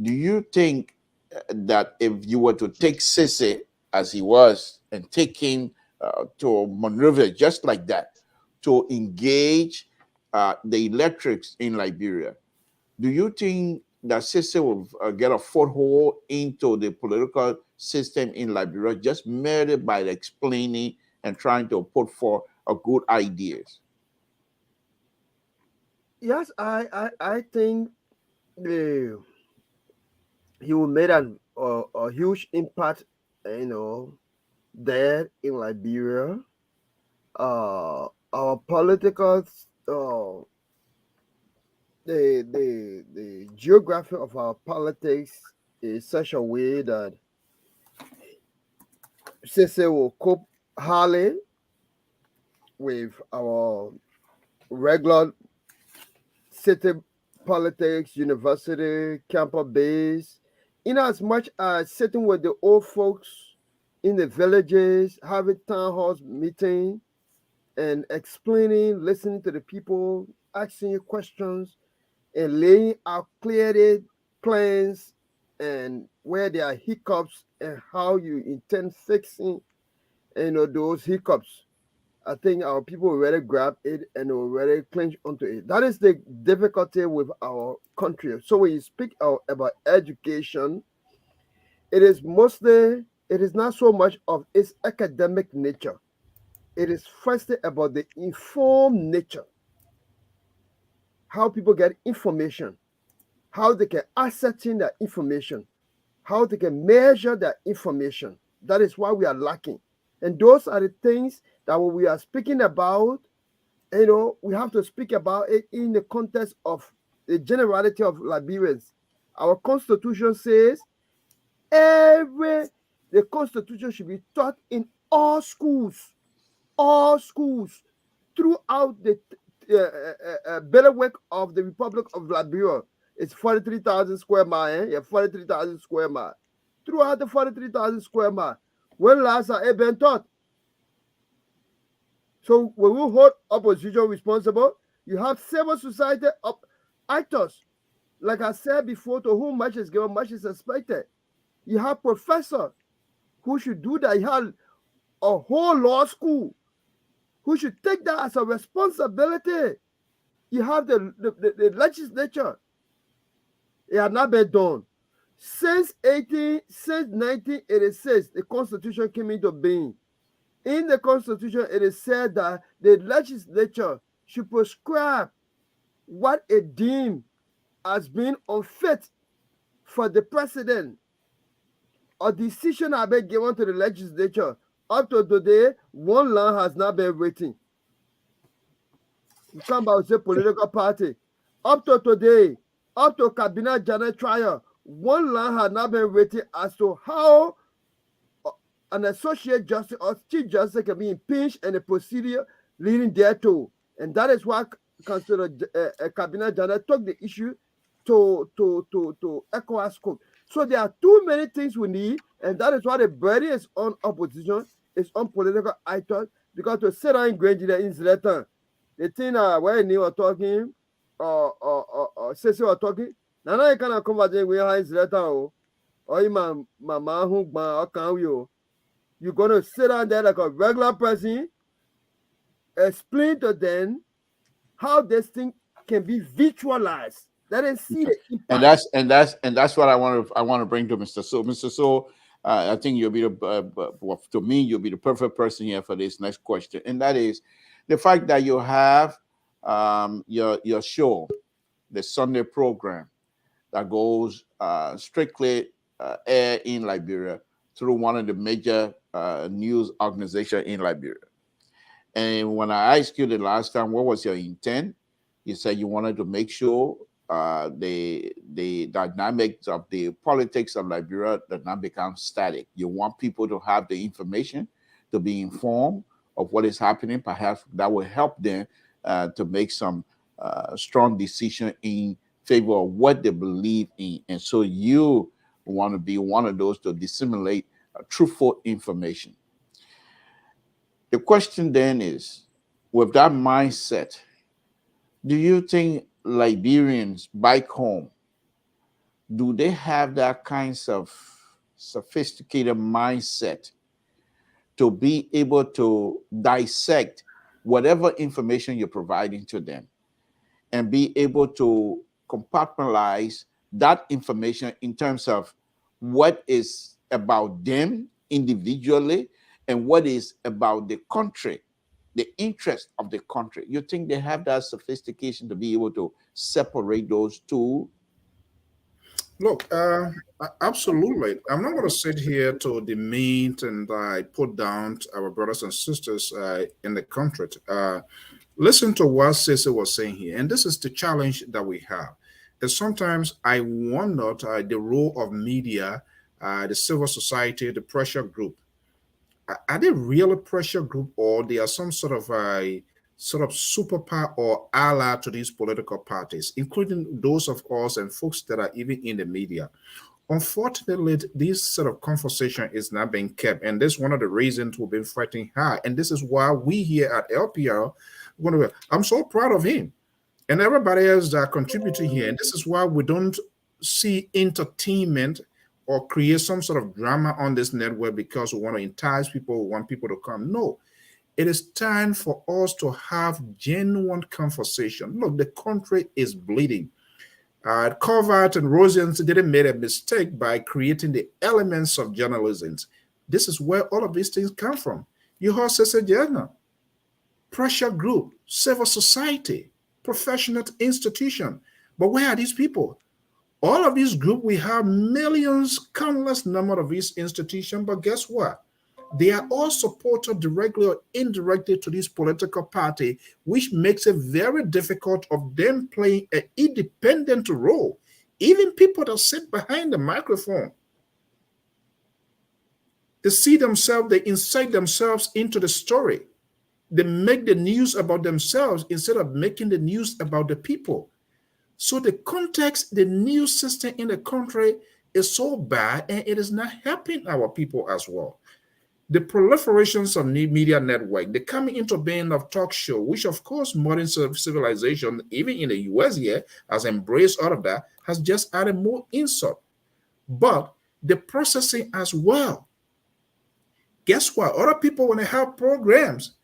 do you think that if you were to take Sissy as he was and take him to Monrovia just like that, to engage the electrics in Liberia, do you think that Sissy will get a foothold into the political system in Liberia just merely by explaining and trying to put forth a good ideas? Yes, I think he will make a huge impact, there in Liberia. Our political, the geography of our politics is such a way that CC will cope hardly with our regular city politics, university, campus base, in as much as sitting with the old folks in the villages, having town halls meeting and explaining, listening to the people, asking you questions, and laying out clear plans and where there are hiccups and how you intend fixing those hiccups. I think our people will really grab it and will really cling onto it. That is the difficulty with our country. So when you speak about education, it is not so much of its academic nature. It is firstly about the informed nature. How people get information, how they can ascertain that information, how they can measure that information. That is why we are lacking. And those are the things that when we are speaking about, we have to speak about it in the context of the generality of Liberians. Our constitution says the constitution should be taught in all schools, throughout the bailiwick of the Republic of Liberia. It's 43,000 square miles. Yeah, 43,000 square miles. Throughout the 43,000 square miles, when last are it been taught? So when we hold opposition responsible, you have civil society actors, like I said before, to whom much is given, much is expected. You have professors who should do that. You have a whole law school who should take that as a responsibility. You have the legislature. It has not been done. Since 1986, the Constitution came into being. In the Constitution, it is said that the legislature should prescribe what it deemed as being unfit for the president. A decision has been given to the legislature Up to today, one land has not been written. You come about say political party. Up to today, up to Cabinet Janet trial, one land has not been written as to how an associate justice or chief justice can be impeached and the procedure leading thereto. And that is why Councillor Cabinet Janet took the issue to ECOWAS court. So there are too many things we need, and that is why the burden is on opposition, it's on political actors, because to sit down in Grange in Zlatan, the thing when you were talking, or Cece were talking, now you cannot converse with her in Zlatan, or you mama who can you. You're going to sit down there like a regular person, explain to them how this thing can be visualized. Let them see the impact. And that's what I want to bring to Mr. So. Mr. So, I think you'll be to me you'll be the perfect person here for this next question, and that is the fact that you have your show, the Sunday program that goes strictly air in Liberia through one of the major news organizations in Liberia. And when I asked you the last time, what was your intent? You said you wanted to make sure the dynamics of the politics of Liberia does not become static. You want people to have the information, to be informed of what is happening. Perhaps that will help them to make some strong decision in favor of what they believe in. And so you want to be one of those to disseminate truthful information. The question then is, with that mindset, do you think Liberians back home, do they have that kinds of sophisticated mindset to be able to dissect whatever information you're providing to them and be able to compartmentalize that information in terms of what is about them individually and what is about the country, the interest of the country? You think they have that sophistication to be able to separate those two? Look, absolutely. I'm not going to sit here to demean and put down our brothers and sisters in the country. Listen to what Cece was saying here, and this is the challenge that we have. And sometimes I wonder the role of media, the civil society, the pressure group. Are they really a pressure group, or they are some sort of superpower or ally to these political parties, including those of us and folks that are even in the media? Unfortunately, this sort of conversation is not being kept, and this is one of the reasons we've been fighting hard. And this is why we here at LPR, I'm so proud of him and everybody else that contributed here. And this is why we don't see entertainment or create some sort of drama on this network because we want to entice people, we want people to come. No, it is time for us to have genuine conversation. Look, the country is bleeding. Covert and Rosians didn't make a mistake by creating the elements of journalism. This is where all of these things come from. You heard Cece Journal, pressure group, civil society, professional institution. But where are these people? All of these groups, we have millions, countless number of these institutions, but guess what? They are all supported directly or indirectly to this political party, which makes it very difficult of them playing an independent role. Even people that sit behind the microphone, they see themselves, they insert themselves into the story. They make the news about themselves instead of making the news about the people. So the context, the news system in the country is so bad, and it is not helping our people as well. The proliferations of media network, the coming into being of talk show, which of course modern civilization, even in the US here, has embraced all of that, has just added more insult. But the processing as well. Guess what? Other people want to have programs.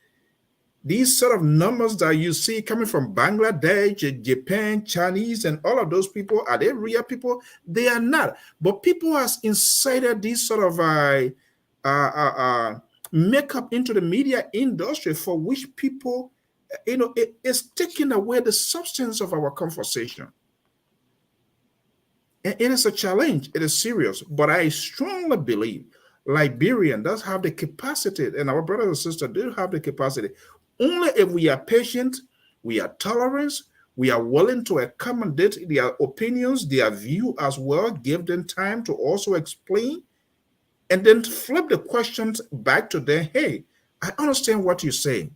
These sort of numbers that you see coming from Bangladesh, Japan, Chinese, and all of those people, are they real people? They are not. But people has incited these sort of makeup into the media industry, for which people, it is taking away the substance of our conversation. And it is a challenge. It is serious. But I strongly believe Liberian does have the capacity, and our brothers and sisters do have the capacity. Only if we are patient, we are tolerant, we are willing to accommodate their opinions, their view as well, give them time to also explain, and then flip the questions back to them. Hey, I understand what you're saying,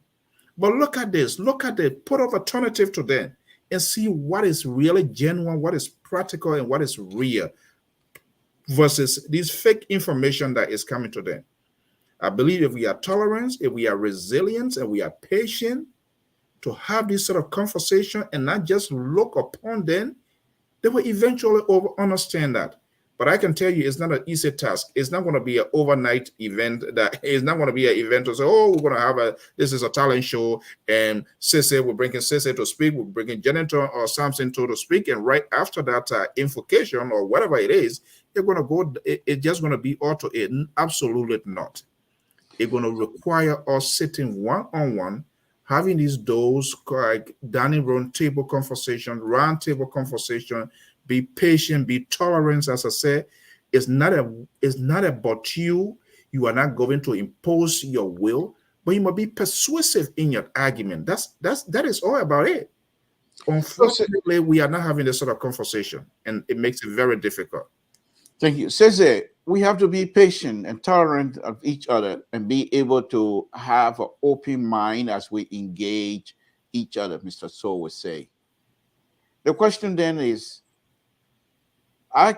but look at this, look at the put of alternative to them and see what is really genuine, what is practical, and what is real versus this fake information that is coming to them. I believe if we are tolerant, if we are resilient, and we are patient to have this sort of conversation and not just look upon them, they will eventually understand that. But I can tell you, it's not an easy task. It's not going to be an overnight event. That is not going to be an event to say, oh, we're going to have this is a talent show, and Sisse, we're bringing Sisse to speak, we're bringing Janitor or Samson to speak, and right after that invocation or whatever it is, they're going to go, it's just going to be auto it. Absolutely not. It's going to require us sitting one-on-one, having those like dining room table conversation, round table conversation. Be patient, be tolerant. As I said, it's not about you. You are not going to impose your will, but you must be persuasive in your argument. That is all about it. Unfortunately, we are not having this sort of conversation, and it makes it very difficult. Thank you. Says we have to be patient and tolerant of each other and be able to have an open mind as we engage each other, Mr. So would say. The question then is, I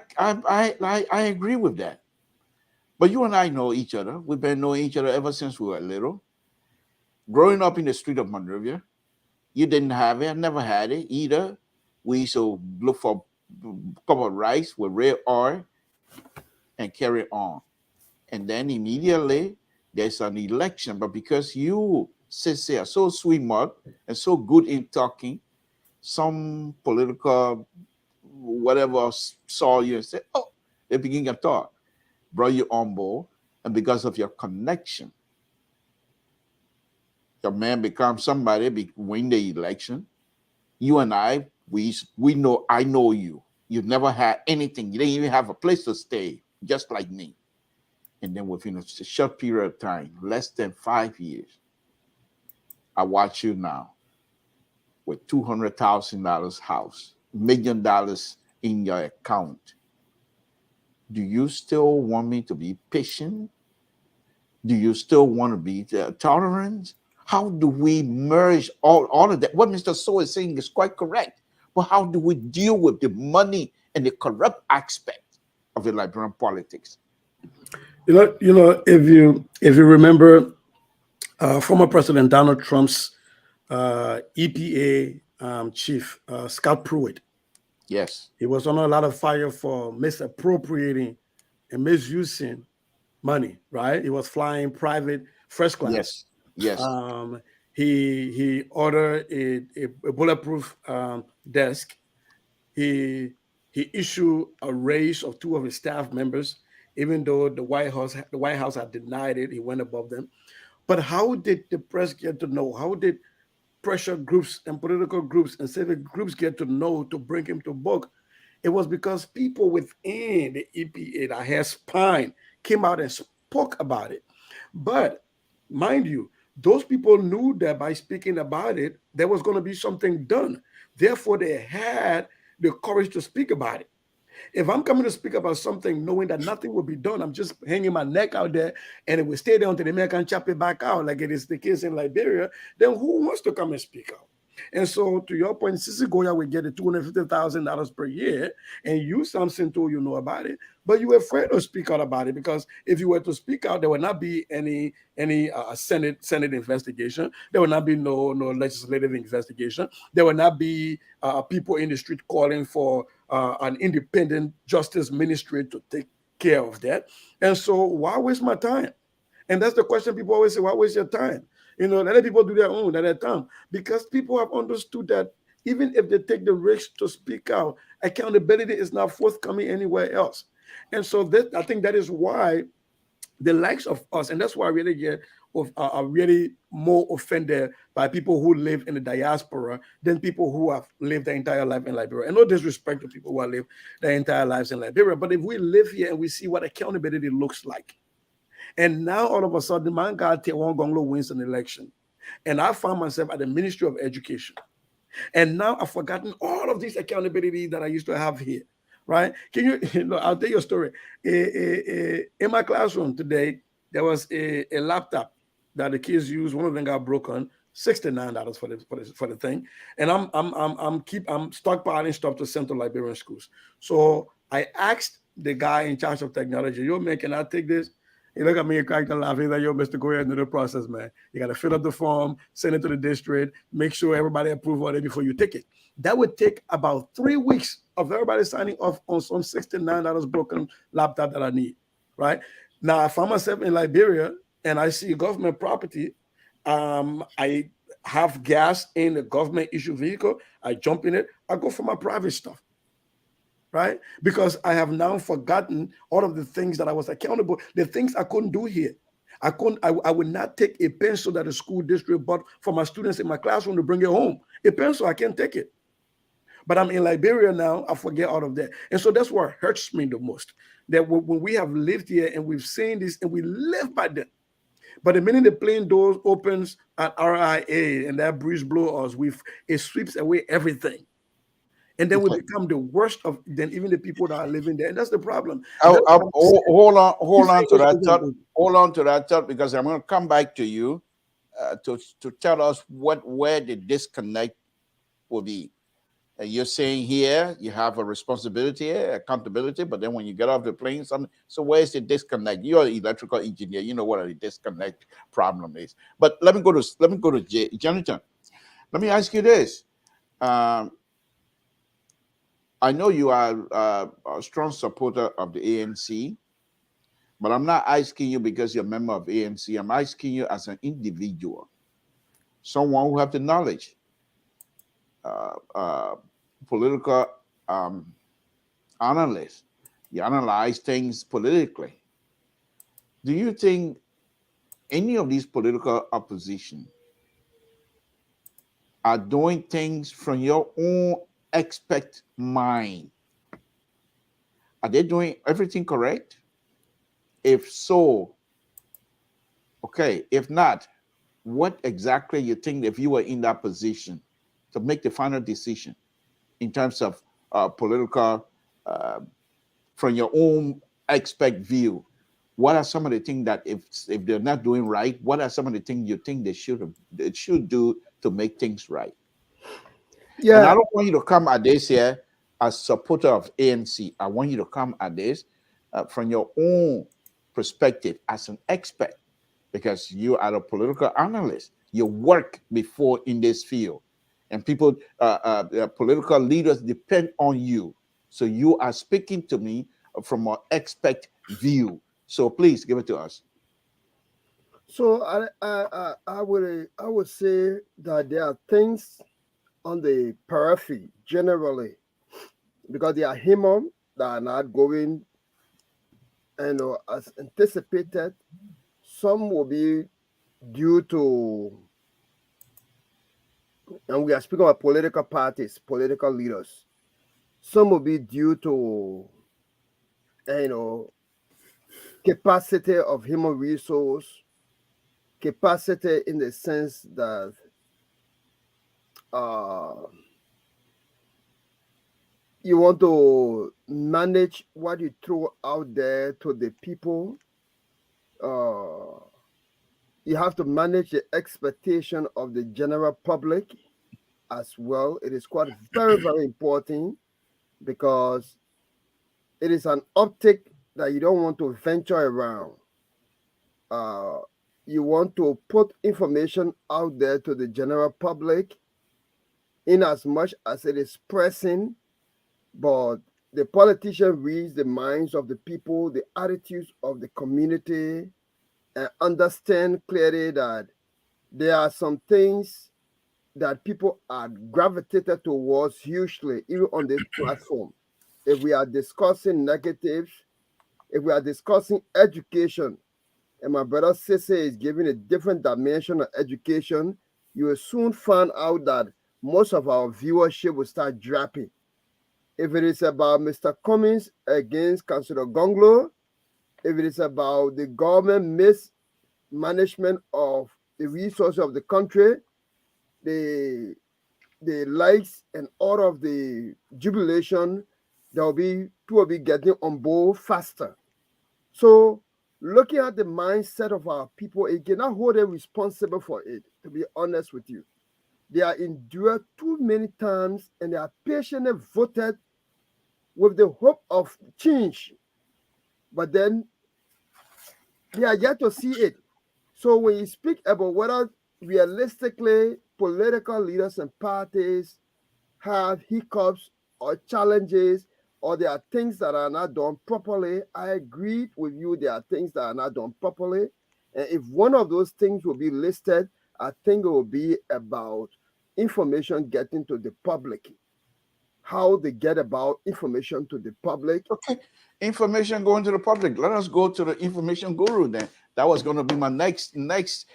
agree with that. But you and I know each other. We've been knowing each other ever since we were little. Growing up in the street of Monrovia, you didn't have it. I never had it either. We used to look for a cup of rice with red oil and carry on. And then immediately there's an election. But because you, Sissy, are so sweet mouth and so good in talking, some political whatever saw you and said, oh, they begin to talk, brought you on board, and because of your connection, your man becomes somebody, win the election. You and I, we know, I know you. You never had anything. You didn't even have a place to stay, just like me. And then within a short period of time, less than 5 years, I watch you now with $200,000 house, $1 million in your account. Do you still want me to be patient? Do you still want to be tolerant? How do we merge all of that? What Mr. So is saying is quite correct. But how do we deal with the money and the corrupt aspect of the Liberian politics? You know, if you remember, former President Donald Trump's EPA chief, Scott Pruitt. Yes. He was on a lot of fire for misappropriating and misusing money, right? He was flying private first class. Yes. He ordered a bulletproof desk. He issued a raise of 2 of his staff members, even though the White House had denied it. He went above them. But how did the press get to know? How did pressure groups and political groups and civic groups get to know to bring him to book? It was because people within the EPA that had spine came out and spoke about it. But mind you, those people knew that by speaking about it, there was going to be something done. Therefore, they had the courage to speak about it. If I'm coming to speak about something knowing that nothing will be done, I'm just hanging my neck out there and it will stay there until the American chop it back out, like it is the case in Liberia, then who wants to come and speak out? And so, to your point, Sissy Goya will get $250,000 per year, and you, Samson, too, you know about it, but you were afraid to speak out about it because if you were to speak out, there would not be any Senate investigation. There would not be no legislative investigation. There would not be people in the street calling for an independent justice ministry to take care of that. And so, why waste my time? And that's the question people always say: why waste your time? You know, let people do their own at that time, because people have understood that even if they take the risk to speak out, accountability is not forthcoming anywhere else. And so I think that is why the likes of us, and that's why I really get are really more offended by people who live in the diaspora than people who have lived their entire life in Liberia. And no disrespect to people who have lived their entire lives in Liberia, but if we live here and we see what accountability looks like, And now all of a sudden, man got Tewon Gonglo wins an election. And I found myself at the Ministry of Education. And now I've forgotten all of this accountability that I used to have here, right? Can you, I'll tell you a story. In my classroom today, there was a laptop that the kids used. One of them got broken, $69 for the thing. And I'm stockpiling stuff to send to Liberian schools. So I asked the guy in charge of technology, yo, man, can I take this? He looked at me and cracked a laugh. He's like, yo, Mr. Go ahead and do the process, man. You got to fill up the form, send it to the district, make sure everybody approves on it before you take it. That would take about 3 weeks of everybody signing off on some $69 broken laptop that I need, right? Now, I found myself in Liberia and I see government property. I have gas in the government issue vehicle. I jump in it. I go for my private stuff. Right? Because I have now forgotten all of the things that I was accountable, the things I couldn't do here. I would not take a pencil that the school district bought for my students in my classroom to bring it home. A pencil, I can't take it. But I'm in Liberia now, I forget all of that. And so that's what hurts me the most. That when we have lived here and we've seen this and we live by them. But the minute the plane doors opens at RIA and that breeze blows us, it sweeps away everything. And then we become the worst of than even the people that are living there. And that's the problem. Hold on to that thought, because I'm going to come back to you to tell us where the disconnect will be. You're saying here you have a responsibility, accountability, but then when you get off the plane, so where's the disconnect? You're an electrical engineer, you know what a disconnect problem is. But let me go to Jonathan. Let me ask you this. I know you are a strong supporter of the ANC, but I'm not asking you because you're a member of ANC. I'm asking you as an individual, someone who have the knowledge, political analyst. You analyze things politically. Do you think any of these political opposition are doing things from your own expect mind? Are they doing everything correct? If so, okay. If not, what exactly you think if you were in that position to make the final decision in terms of political, from your own expect view? What are some of the things that if they're not doing right, what are some of the things you think they should do to make things right? Yeah. And I don't want you to come at this here as supporter of ANC. I want you to come at this from your own perspective as an expert, because you are a political analyst. You work before in this field, and people, political leaders depend on you. So you are speaking to me from an expert view. So please give it to us. So I would say that there are things on the periphery generally, because they are human, that are not going, as anticipated. Some will be due to, and we are speaking about political parties, political leaders. Some will be due to, capacity of human resource, capacity in the sense that you want to manage what you throw out there to the people. You have to manage the expectation of the general public as well. It is quite very, very important, because it is an optic that you don't want to venture around. You want to put information out there to the general public in as much as it is pressing, but the politician reads the minds of the people, the attitudes of the community, and understand clearly that there are some things that people are gravitated towards hugely, even on this platform. If we are discussing negatives, if we are discussing education, and my brother Sisse is giving a different dimension of education, you will soon find out that most of our viewership will start dropping. If it is about Mr. Cummings against Councillor Gonglo, if it is about the government mismanagement of the resources of the country, the likes and all of the jubilation, people will be getting on board faster. So looking at the mindset of our people, it cannot hold them responsible for it, to be honest with you. They are endured too many times and they are patiently voted with the hope of change. But then they are yet to see it. So when you speak about whether realistically political leaders and parties have hiccups or challenges, or there are things that are not done properly, I agree with you. There are things that are not done properly. And if one of those things will be listed, I think it will be about information getting to the public. How they get about information to the public. Okay. Information going to the public. Let us go to the information guru then. That was going to be my next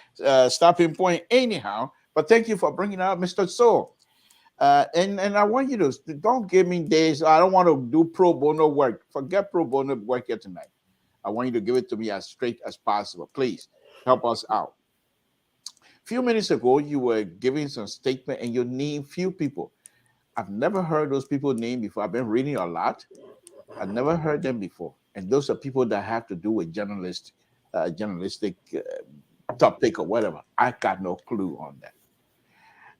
stopping point anyhow. But thank you for bringing out Mr. Soul. And I want you to don't give me days. I don't want to do pro bono work. Forget pro bono work here tonight. I want you to give it to me as straight as possible. Please help us out. A few minutes ago, you were giving some statement and you named few people. I've never heard those people named before. I've been reading a lot. I've never heard them before. And those are people that have to do with journalistic topic or whatever. I got no clue on that.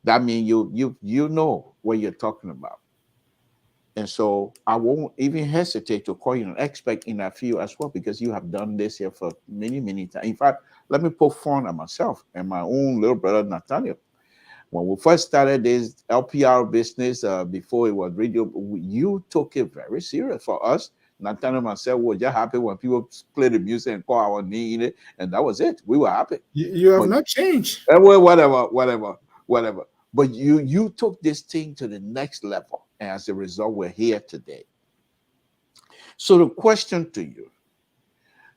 That means you know what you're talking about. And so I won't even hesitate to call you an expert in that field as well, because you have done this here for many, many times. In fact, let me poke fun at myself and my own little brother, Nathaniel. When we first started this LPR business, before it was radio, you took it very serious for us. Nathaniel and myself were just happy when people play the music and call our name in it, and that was it. We were happy. You have not changed. Well, whatever. But you took this thing to the next level, and as a result, we're here today. So the question to you,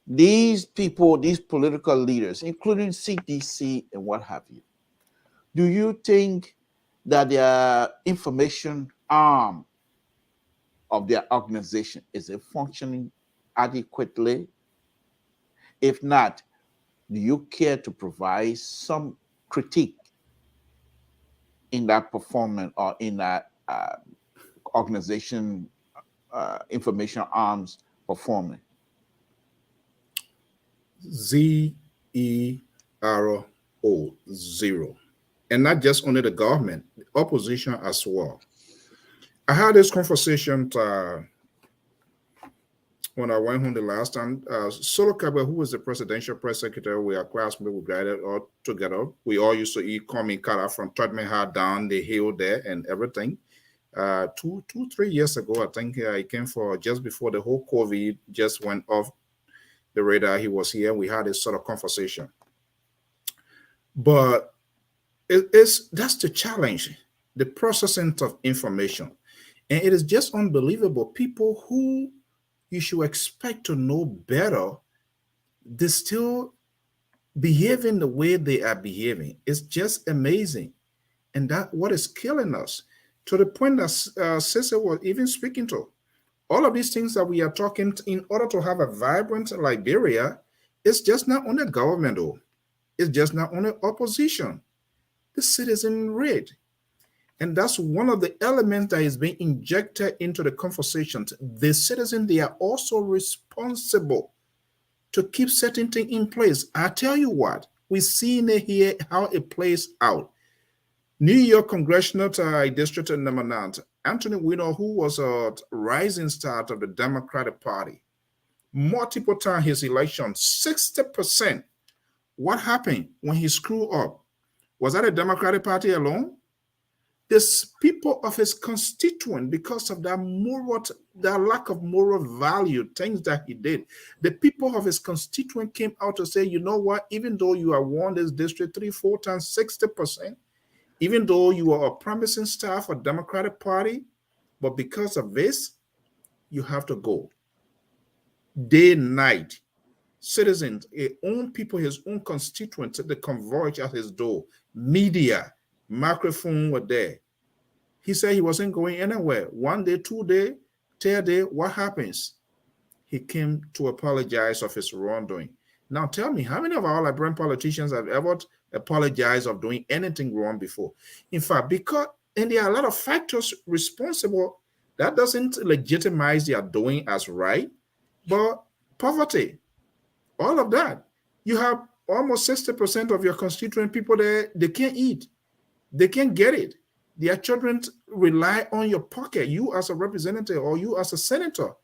these people, these political leaders, including CDC and what have you, do you think that their information arm of their organization is it functioning adequately? If not, do you care to provide some critique in that performance or in that organization information arms performing? ZERO, 0. And not just only the government, the opposition as well. I had this conversation when I went home the last time. Solo Kabe, who was the presidential press secretary, we are classmates, we graduated all together. We all used to eat corn kara from Tottenham Hard down the hill there and everything. 3 years ago, I think he came for just before the whole COVID just went off the radar. He was here. We had this sort of conversation. But that's the challenge, the processing of information. And it is just unbelievable. People who you should expect to know better, they still behaving the way they are behaving. It's just amazing. And that's what is killing us, to the point that Cecil was even speaking to. All of these things that we are talking, in order to have a vibrant Liberia, it's just not only government, though. It's just not only opposition. The citizen rate. And that's one of the elements that is being injected into the conversations. The citizen, they are also responsible to keep certain things in place. I tell you what, we see here how it plays out. New York Congressional District number 9, Anthony Weiner, who was a rising star of the Democratic Party, multiple times his election, 60%. What happened when he screwed up? Was that a Democratic Party alone? The people of his constituent, because of that lack of moral value, things that he did, the people of his constituent came out to say, you know what, even though you have won this district 3-4 times, 60%, even though you are a promising star for Democratic Party, but because of this, you have to go. Day, night, citizens, his own people, his own constituents, they converge at his door. Media, microphone were there. He said he wasn't going anywhere. 1 day, 2 day, 3rd day, what happens? he came to apologize of his wrongdoing. Now tell me, how many of our Liberian politicians have ever apologized of doing anything wrong before? In fact, and there are a lot of factors responsible. That doesn't legitimize their doing as right, but poverty, all of that. You have almost 60% of your constituent people there, they can't eat. They can't get it. Their children rely on your pocket, you as a representative or you as a senator.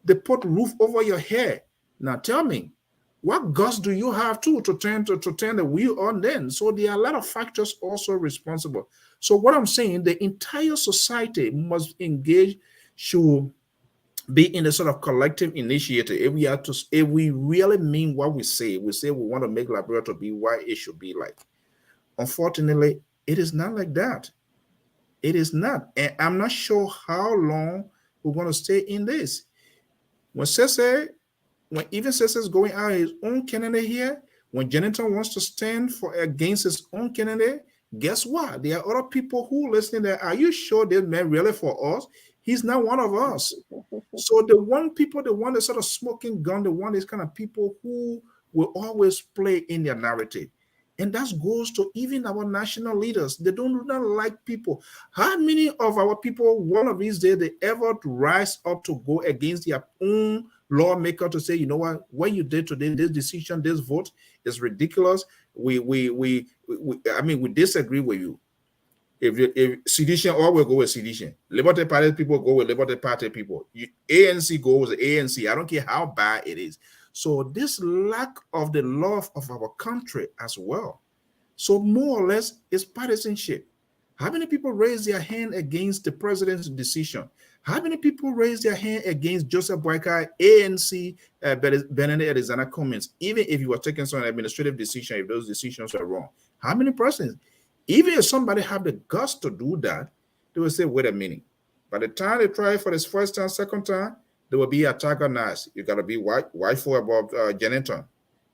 They put roof over your head. Now tell me, what guts do you have to turn the wheel on then? So there are a lot of factors also responsible. So what I'm saying, the entire society must engage, should be in a sort of collective initiative. If we really mean what we say we want to make Liberia to be what it should be like. Unfortunately, it is not like that. It is not. And I'm not sure how long we're going to stay in this. When even Sese is going out his own candidate here, when Jonathan wants to stand against his own candidate, guess what? There are other people who listening there. Are you sure this man really for us? He's not one of us. So the one that sort of smoking gun, the one is kind of people who will always play in their narrative. And that goes to even our national leaders. They do not like people. How many of our people, one of these days, they ever rise up to go against their own lawmaker to say, you know what you did today, this decision, this vote is ridiculous. We disagree with you. If sedition, all will go with sedition. Liberty Party people go with Liberty Party people. ANC goes with ANC. I don't care how bad it is. So this lack of the love of our country as well. So more or less, it's partisanship. How many people raise their hand against the president's decision? How many people raise their hand against Joseph Boyka, ANC, Benedict Alexander Cummings, even if you were taking some administrative decision, if those decisions were wrong? How many persons? Even if somebody have the guts to do that, they will say, wait a minute. By the time they try for this first time, second time, there will be antagonized. You got to be whiteful about Jonathan.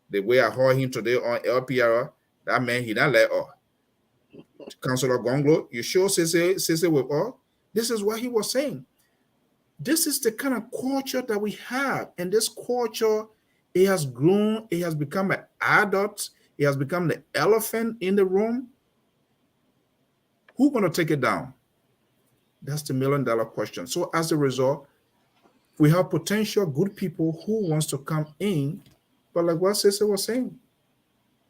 The way I heard him today on LPR, that man, he not let off. Councillor Gonglo, you sure Sese with all? This is what he was saying. This is the kind of culture that we have. And this culture, it has grown. It has become an adult. It has become the elephant in the room. Who's going to take it down? That's the $1 million question. So as a result, we have potential good people who wants to come in. But like what Sese was saying,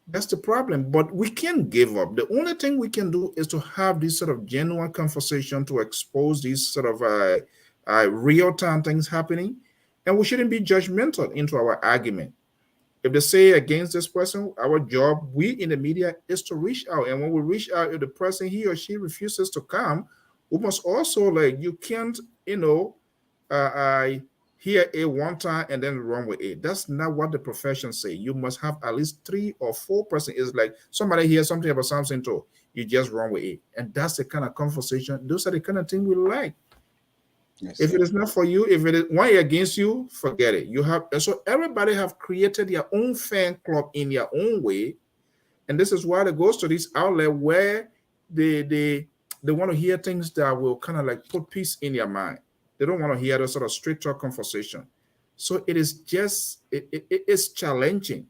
that's the problem. But we can't give up. The only thing we can do is to have this sort of genuine conversation to expose these sort of real-time things happening. And we shouldn't be judgmental into our argument. If they say against this person, our job, we in the media, is to reach out. And when we reach out, if the person, he or she refuses to come, we must also, you can't, hear a one time and then run with it. That's not what the profession say. You must have at least 3 or 4 persons. It's like somebody hears something about Samson too, you just run with it. And that's the kind of conversation. Those are the kind of thing we like. Yes, if it is not for you, if it is one against you, forget it. So everybody have created their own fan club in their own way. And this is why it goes to this outlet where they want to hear things that will kind of put peace in their mind. They don't want to hear the sort of straight talk conversation. So it is just, it is challenging.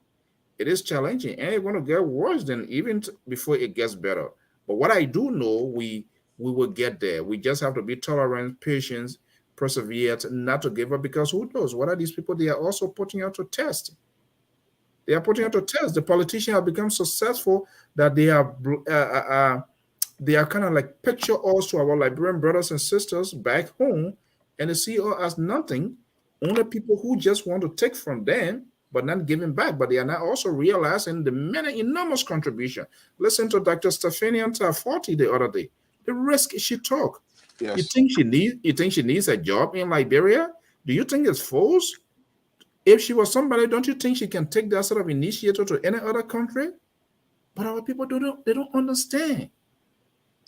It is challenging, and it's going to get worse than even before it gets better. But what I do know, we will get there. We just have to be tolerant, patient, persevere, not to give up, because who knows? What are these people? They are also putting out to test. They are putting out to test. The politicians have become successful that they are kind of picture us to our Liberian brothers and sisters back home, and they see us as nothing, only people who just want to take from them, but not giving back. But they are not also realizing the many enormous contribution. Listen to Dr. Stephania Forty the other day. The risk she took. Yes. You think she needs a job in Liberia? Do you think it's false? If she was somebody, don't you think she can take that sort of initiative to any other country? But our people don't understand.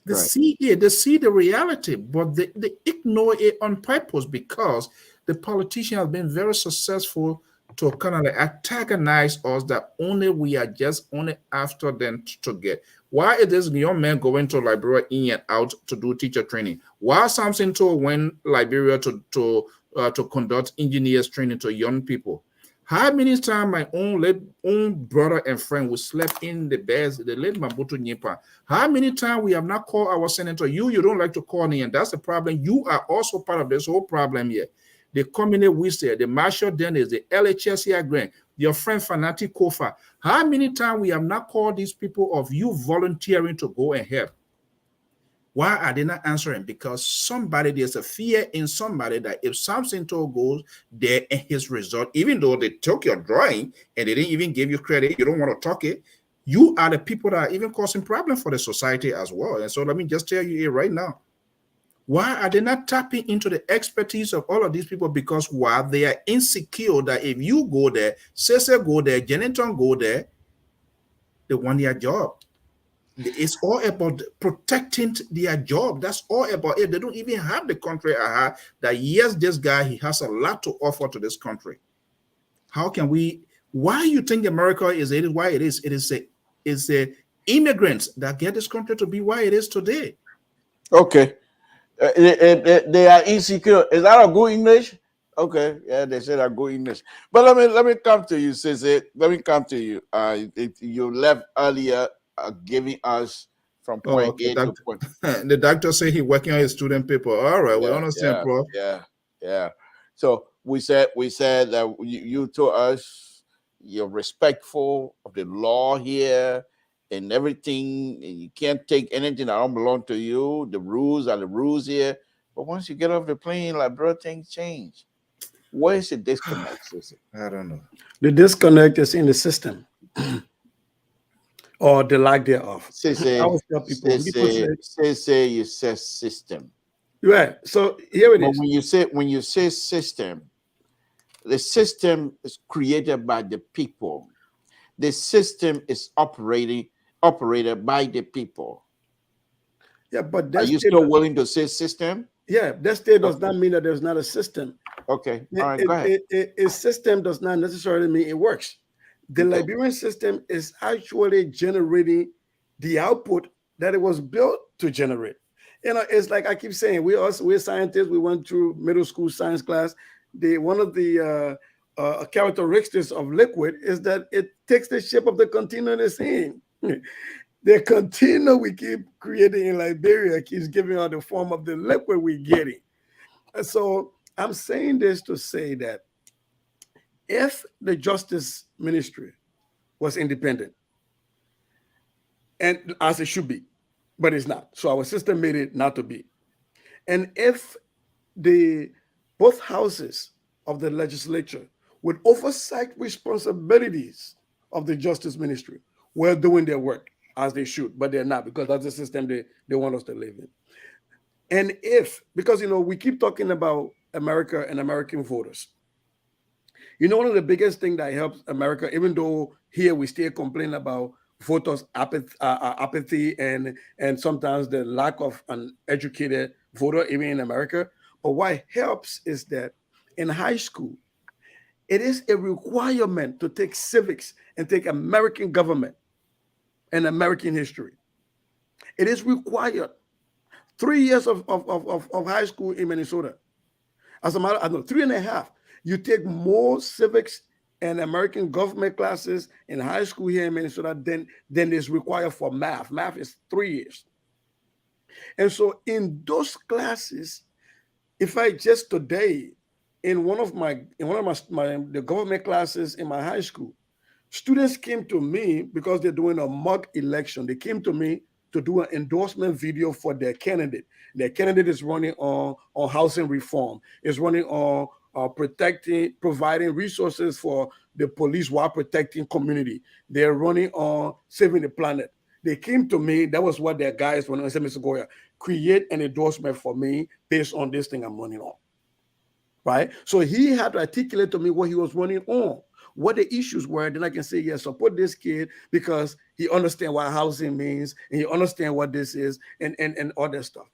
They see it, they see the reality, but they ignore it on purpose, because the politician has been very successful to kind of antagonize us, that only we are just only after them to get. Why is this young man going to Liberia in and out to do teacher training? Why Samson told when Liberia to to conduct engineers training to young people. How many times my own brother and friend will sleep in the beds, the late Mabutu Nyipa? How many times we have not called our senator? You don't like to call me, and that's the problem. You are also part of this whole problem here. The community Wisdom, the Marshall Dennis, the LHS here grant, your friend Fanatic Kofa. How many times we have not called these people of you volunteering to go and help? Why are they not answering? Because there's a fear in somebody that if Samson goes there and his result, even though they took your drawing and they didn't even give you credit, you don't want to talk it, you are the people that are even causing problems for the society as well. And so let me just tell you here right now, why are they not tapping into the expertise of all of these people? Because while they are insecure that if you go there, Cesar go there, Jennington go there, they want their job. It's all about protecting their job. That's all about it. They don't even have the country that yes, this guy, he has a lot to offer to this country. How can we, why you think America is why it is? It's the immigrants that get this country to be why it is today. Okay. They are insecure. Is that a good English? Okay, yeah, they said a good English. But let me come to you, Sissy. Let me come to you. You left earlier, giving us from point A to point. The doctor said he's working on his student paper. All right, we understand, Prof. Yeah. So we said that you told us you're respectful of the law here and everything. And you can't take anything that don't belong to you. The rules are the rules here. But once you get off the plane, like, bro, things change. Where is the disconnect, Sissy? I don't know. The disconnect is in the system. Or the lack thereof. Say, I always tell people, say you say system. Yeah. So here it is. When you say system, the system is created by the people. The system is operated by the people. Yeah, but are you still willing to say system? Yeah, that still does not mean that there's not a system. Okay. All right, go ahead. A system does not necessarily mean it works. The Liberian system is actually generating the output that it was built to generate. You know, it's like I keep saying, we're scientists. We went through middle school science class. One of the characteristics of liquid is that it takes the shape of the container it's in. The container we keep creating in Liberia keeps giving out the form of the liquid we're getting. And so I'm saying this to say that if the Justice Ministry was independent, and as it should be, but it's not. So our system made it not to be. And if both houses of the legislature with oversight responsibilities of the Justice Ministry were doing their work as they should, but they're not, because that's the system they want us to live in. And because, we keep talking about America and American voters. One of the biggest things that helps America, even though here we still complain about voters' apathy and sometimes the lack of an educated voter, even in America. But what helps is that in high school, it is a requirement to take civics and take American government and American history. It is required. 3 years of high school in Minnesota. As a matter, 3.5. You take more civics and American government classes in high school here in Minnesota than is required for math. Math is 3 years. And so in those classes, if I just today, in one of the government classes in my high school, students came to me because they're doing a mock election. They came to me to do an endorsement video for their candidate. Their candidate is running on housing reform. Is running on providing resources for the police while protecting community. They're running on saving the planet. They came to me. That was what their guys were. I said, Mr. Goya, create an endorsement for me based on this thing I'm running on. Right? So he had to articulate to me what he was running on, what the issues were. Then I can say, yes, support this kid because he understands what housing means and he understands what this is and all that stuff.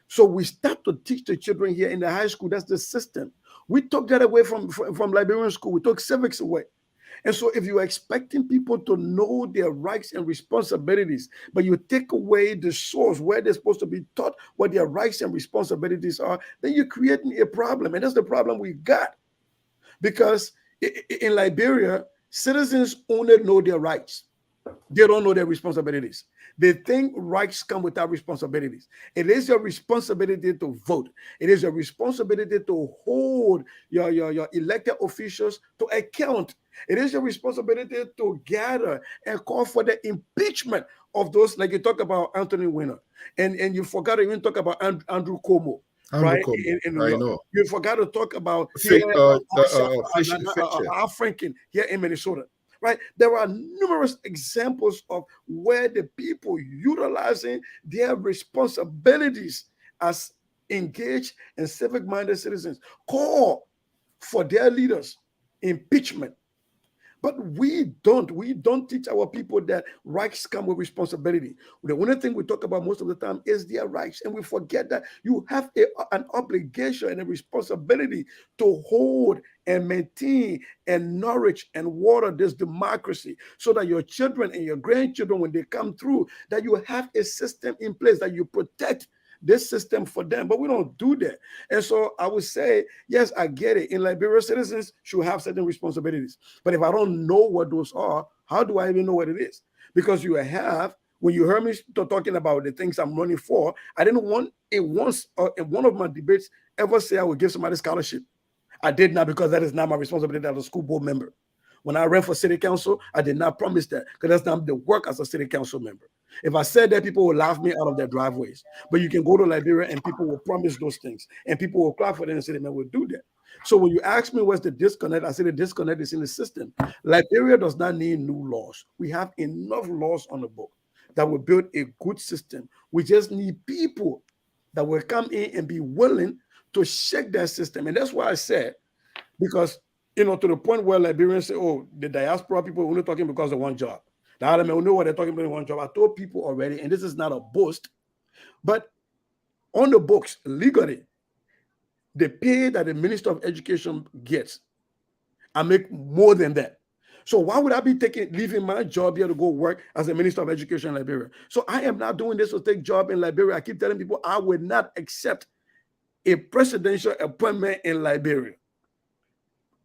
So we start to teach the children here in the high school. That's the system. We took that away from Liberian school. We took civics away. And so if you're expecting people to know their rights and responsibilities, but you take away the source where they're supposed to be taught what their rights and responsibilities are, then you're creating a problem. And that's the problem we got. Because in Liberia, citizens only know their rights. They don't know their responsibilities. They think rights come without responsibilities. It is your responsibility to vote. It is your responsibility to hold your elected officials to account. It is your responsibility to gather and call for the impeachment of those, like you talk about Anthony Weiner, and you forgot to even talk about Andrew Cuomo. Right in New York. I know. You forgot to talk about Al Franken here in Minnesota. Right? There are numerous examples of where the people utilizing their responsibilities as engaged and civic-minded citizens call for their leaders impeachment. But we don't teach our people that rights come with responsibility. The only thing we talk about most of the time is their rights. And we forget that you have an obligation and a responsibility to hold and maintain and nourish and water this democracy so that your children and your grandchildren, when they come through, that you have a system in place that you protect this system for them. But we don't do that. And so I would say, yes, I get it. In Liberia, citizens should have certain responsibilities. But if I don't know what those are, how do I even know what it is? Because you have, when you heard me talking about the things I'm running for, I didn't want it once in one of my debates ever say I would give somebody a scholarship. I did not, because that is not my responsibility as a school board member. When I ran for city council, I did not promise that, because that's not the work as a city council member. If I said that, people will laugh me out of their driveways. But you can go to Liberia and people will promise those things, and people will clap for them and say, man, we'll do that. So when you ask me what's the disconnect, I say the disconnect is in the system. Liberia does not need new laws. We have enough laws on the book that will build a good system. We just need people that will come in and be willing to shake that system. And that's why I said, because, to the point where Liberians say, oh, the diaspora people are only talking because of one job. The other men know what they're talking about in one job. I told people already, and this is not a boast, but on the books, legally, the pay that the Minister of Education gets, I make more than that. So why would I be leaving my job here to go work as a Minister of Education in Liberia? So I am not doing this to take job in Liberia. I keep telling people I would not accept a presidential appointment in Liberia.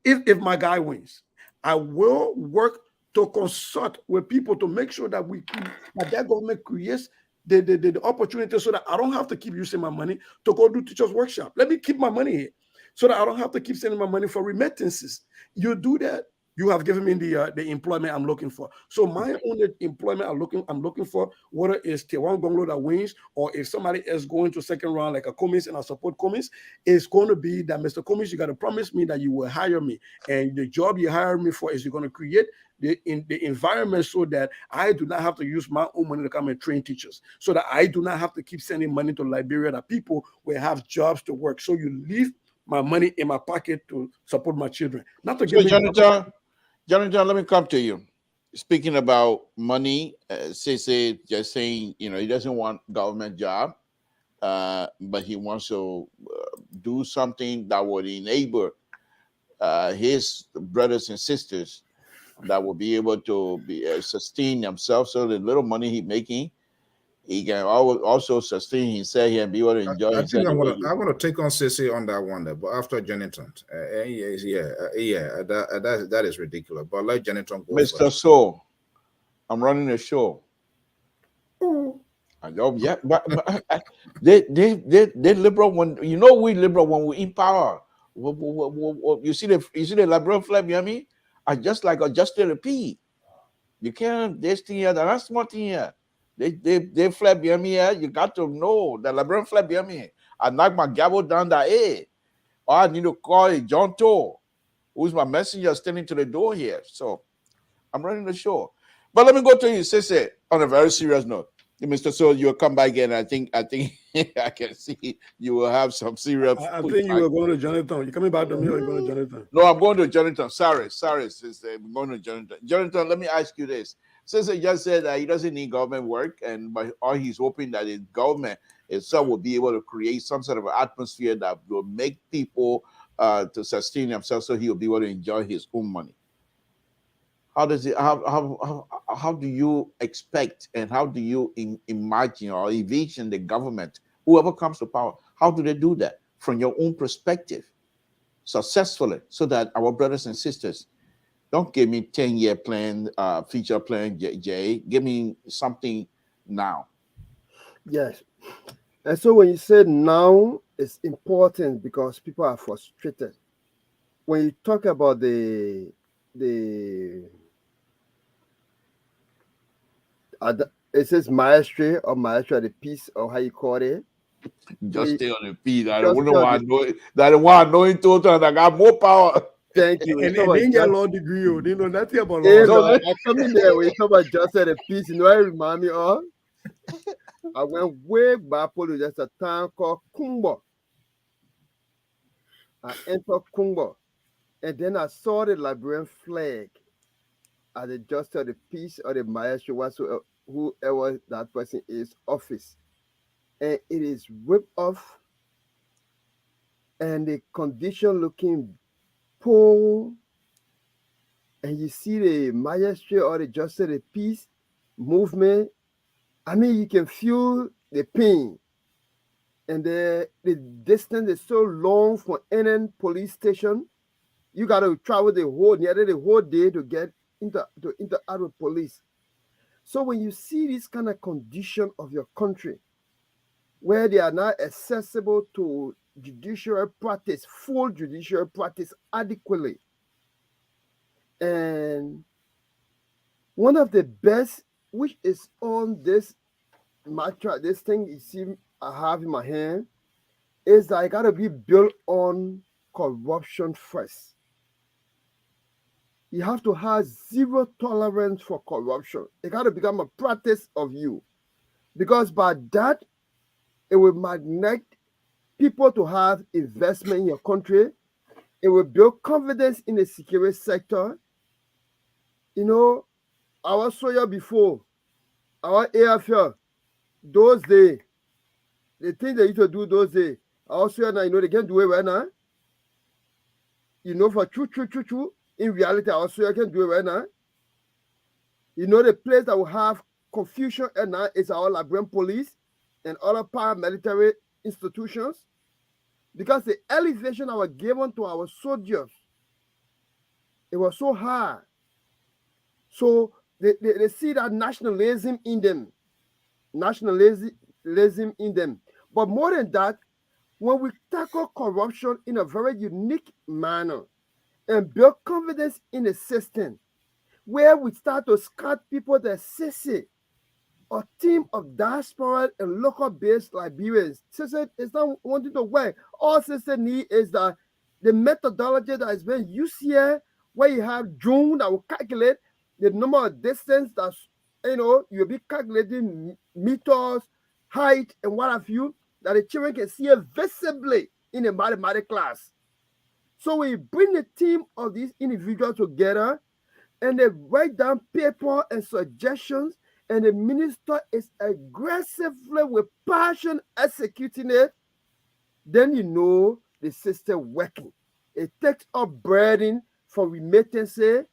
If my guy wins, I will work to consult with people to make sure that that government creates the opportunity so that I don't have to keep using my money to go do teachers workshop. Let me keep my money here so that I don't have to keep sending my money for remittances. You do that, you have given me the employment I'm looking for. So my only employment I'm looking for, whether it's Tewan Gonglo that wins, or if somebody is going to second round like a Cummins and I support Cummins, is going to be that, Mr. Cummins, you got to promise me that you will hire me. And the job you hire me for is you're going to create the environment so that I do not have to use my own money to come and train teachers, so that I do not have to keep sending money to Liberia, that people will have jobs to work. So you leave my money in my pocket to support my children. Not to give me Jonathan, let me come to you. Speaking about money, Sese just saying, he doesn't want government job, but he wants to do something that would enable his brothers and sisters that will be able to sustain themselves. So the little money he's making, he can also sustain himself and be able to enjoy himself. I want to take on Sissy on that one, but after Jonathan, that is ridiculous. But let Jonathan go. Mr. So, I'm running a show. I know, yeah, but they liberal when we liberal when we in power. You see the liberal flag behind me? I just like adjusted a P. You can't this thing here, that's small thing here. They flap behind me here. You got to know the liberal flap behind me. I knock my gavel down that A. Or I need to call a John Toe, who's my messenger standing to the door here. So I'm running the show. But let me go to you, Sese, on a very serious note. Mr. So you'll come back again. I think I can see you will have some serious. I think you were going to Jonathan. You coming back to me or you going to Jonathan? No, I'm going to Jonathan. Sorry, Sister. I'm going to Jonathan. Jonathan, let me ask you this. Since he just said that he doesn't need government work, but all he's hoping that the government itself will be able to create some sort of atmosphere that will make people to sustain themselves, so he will be able to enjoy his own money. How does it? How do you expect and how do you imagine or envision the government, whoever comes to power, how do they do that from your own perspective, successfully, so that our brothers and sisters don't give me 10-year plan, future plan, Jay. Give me something now. Yes. And so when you say now, it's important because people are frustrated. When you talk about the it says mastery or mastery of the peace or how you call it. Just stay on the feet. I Just don't stay on want the- to know. That one knowing total. I got more power. Thank you. And So they get just, law degree, oh, they know nothing about hey, law. no, I come in there when you talk about just the peace, you know, I remind me of. I went way back to just a town called Kumbo. I entered Kumbo, and then I saw the Liberian flag at the justice of the peace or the maestro, whoever that person is, office, and it is ripped off, and the condition looking poor, and you see the maestro or the justice of the peace movement. I mean, you can feel the pain. And the distance is so long from any police station. You got to travel nearly the whole day to get into interact with police. So when you see this kind of condition of your country, where they are not accessible to judicial practice, full judicial practice adequately, and one of the best, which is on this matter, this thing you see I have in my hand, is that it got to be built on corruption first. You have to have zero tolerance for corruption. It got to become a practice of you, because by that, it will magnet people to have investment in your country. It will build confidence in the security sector. You know, our soya before, our AFL, those days, the things they used to do those days, our soya now, you know, they can't do it right now. You know, for true, in reality, our soya can do it right now. You know, the place that will have confusion and now is our Liberian police and other paramilitary institutions, because the elevation that was given to our soldiers, it was so high. So they see that nationalism in them, nationalism in them. But more than that, when we tackle corruption in a very unique manner and build confidence in the system, where we start to scout people that say, a team of diaspora and local-based Liberians. Sister is not wanting to work. All sister need is that the methodology that is being used here, where you have drone that will calculate the number of distance that's, you know, you'll be calculating meters, height, and what have you, that the children can see it visibly in a mathematics class. So when you bring the team of these individuals together and they write down paper and suggestions, and the minister is aggressively with passion executing it, then you know the system working. It takes up burden for remittances.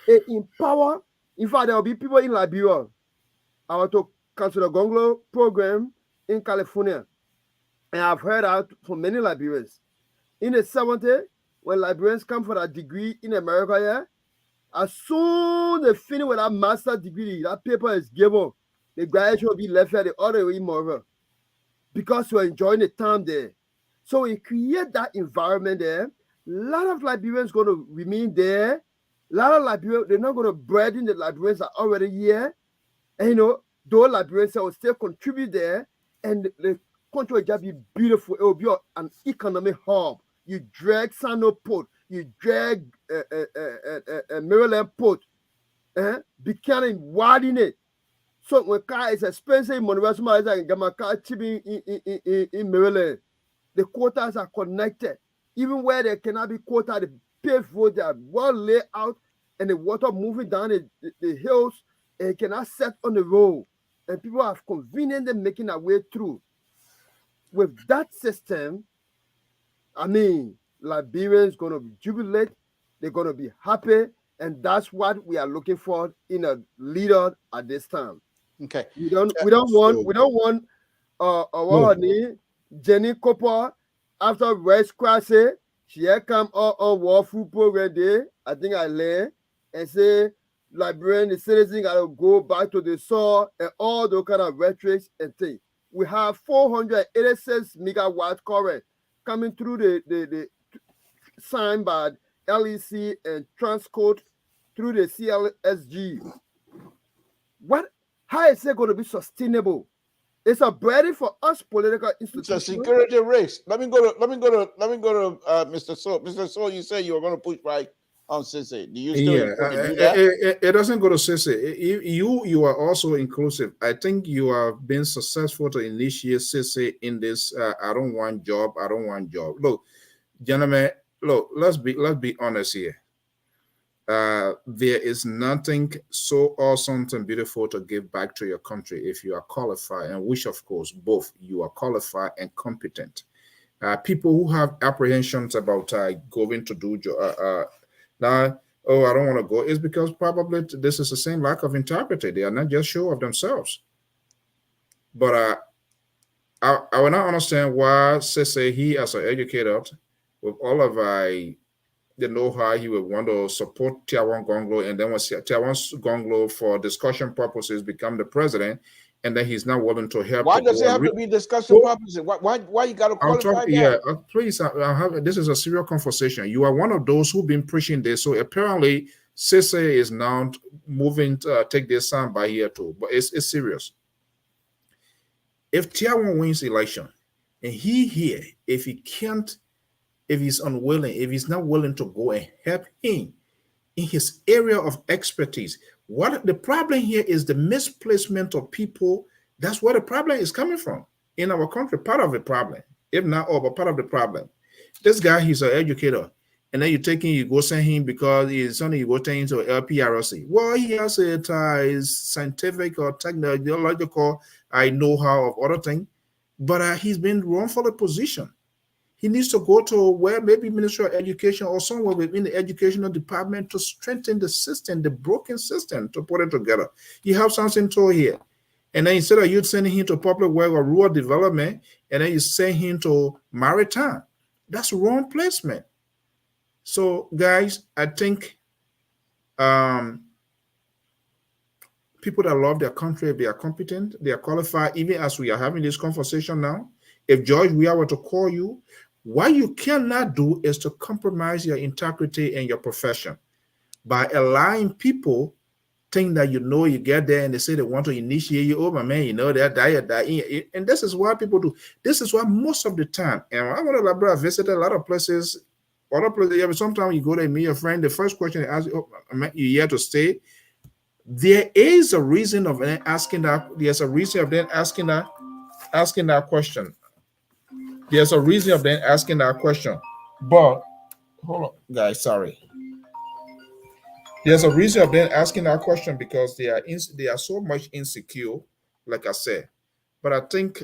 It empower. In fact, there will be people in Liberia. I want to cancel the Gonglo program in California, and I've heard out from many Liberians. In the 70s, when Liberians come for a degree in America, yeah, as soon as they finish with that master's degree, that paper is given, the graduation will be left at the other way more, because you're enjoying the time there. So we create that environment there. A lot of Liberians going to remain there. A lot of Liberians, they're not going to burden the Liberians that are already here. And you know, those Liberians will still contribute there, and the country will just be beautiful. It will be an economic hub. You drag Sano Port, you drag Maryland Port, Buchanan widening it. So when car is expensive in Monroe, somebody can get my car cheap in Maryland. The quotas are connected. Even where there cannot be quota, the paved roads are well laid out, and the water moving down the hills, and it cannot set on the road. And people have conveniently making their way through. With that system, I mean, Liberians going to jubilate, they're going to be happy, And that's what we are looking for in a leader at this time. Okay. We don't want our honey, Jenny Cooper, after West Crossy, she had come on war food program day. I think I lay and say Liberian, the citizens gotta go back to the soil and all those kind of rhetorics and things. We have 486 megawatt current coming through the signed by LEC and Transcode through the CLSG. How is it going to be sustainable? It's a burden for us political institutions. It's a security risk. Let me go to Mr. So. Mr. So, you say you were going to push right on Sissy. Do you still do that? It doesn't go to Sissy. You are also inclusive. I think you have been successful to initiate Sissy in this. I don't want job. Look, gentlemen. Look, let's be honest here. There is nothing so awesome and beautiful to give back to your country if you are qualified, and which, of course, both you are qualified and competent. People who have apprehensions about going to do now, oh, I don't want to go, is because probably this is the same lack of integrity. They are not just sure of themselves. But I will not understand why, say he as an educator, with all of the know-how, he would want to support Tiawan Gonglo, and then when Tiawan Gonglo, for discussion purposes, become the president, and then he's not willing to help. Why does it have to be discussion purposes? Why you got to qualify that? Yeah, please, this is a serious conversation. You are one of those who've been preaching this, so apparently Sisse is now moving to take this sound by here too, but it's serious. If Tiawan wins election, and if he's unwilling, if he's not willing to go and help him in his area of expertise, what the problem here is the misplacement of people. That's where the problem is coming from in our country. Part of the problem, if not all, but part of the problem. This guy, he's an educator, and then you go send him because he's only you go take into LPRC. Well, he has his scientific or technological know-how of other things, but he's been wrongfully positioned. He needs to go to where maybe Ministry of Education or somewhere within the educational department to strengthen the system, the broken system, to put it together. You have something to here. And then instead of you sending him to public work or rural development, and then you send him to maritime, that's wrong placement. So, guys, I think people that love their country, if they are competent, they are qualified, even as we are having this conversation now, if George Weah were to call you, what you cannot do is to compromise your integrity and your profession by allowing people think that you get there and they say they want to initiate you. Oh, my man, that. And this is what people do. This is why most of the time, and I want to LIBERIA, visit a lot of places, sometimes you go there and meet your friend, the first question they ask you, oh, you here to stay? There is a reason of them asking that. There's a reason of them asking that question. There's a reason of them asking that question. But hold on, guys, sorry. There's a reason of them asking that question because they are so much insecure, like I said. But I think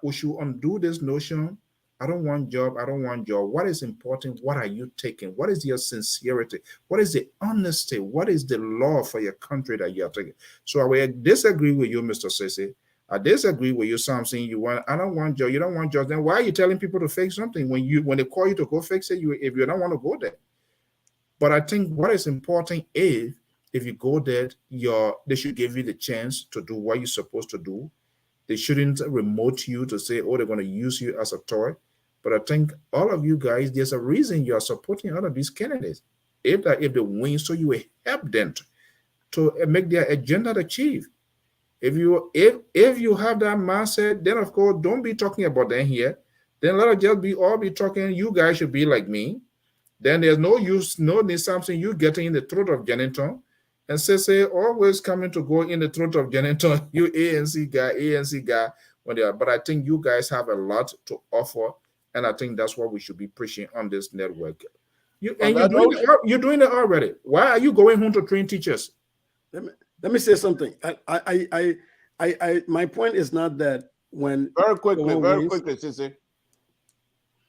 we should undo this notion. I don't want job. What is important? What are you taking? What is your sincerity? What is the honesty? What is the law for your country that you are taking? So I will disagree with you, Mr. Sissy. I disagree with you, Samson. I don't want job. You don't want jobs. Then why are you telling people to fix something when they call you to go fix it? If you don't want to go there. But I think what is important is if you go there, they should give you the chance to do what you're supposed to do. They shouldn't remote you to say, oh, they're going to use you as a toy. But I think all of you guys, there's a reason you are supporting all of these candidates. If they win, so you will help them to make their agenda achieved. If you have that mindset, then of course don't be talking about them here. Then let us just all be talking. You guys should be like me. Then there's no use, no need something you getting in the throat of Jennington, and say always coming to go in the throat of Jennington. You ANC guy. When they are, but I think you guys have a lot to offer, and I think that's what we should be preaching on this network. You're doing it already. Why are you going home to train teachers? Let me say something. My point is not that when very quickly, Sissy.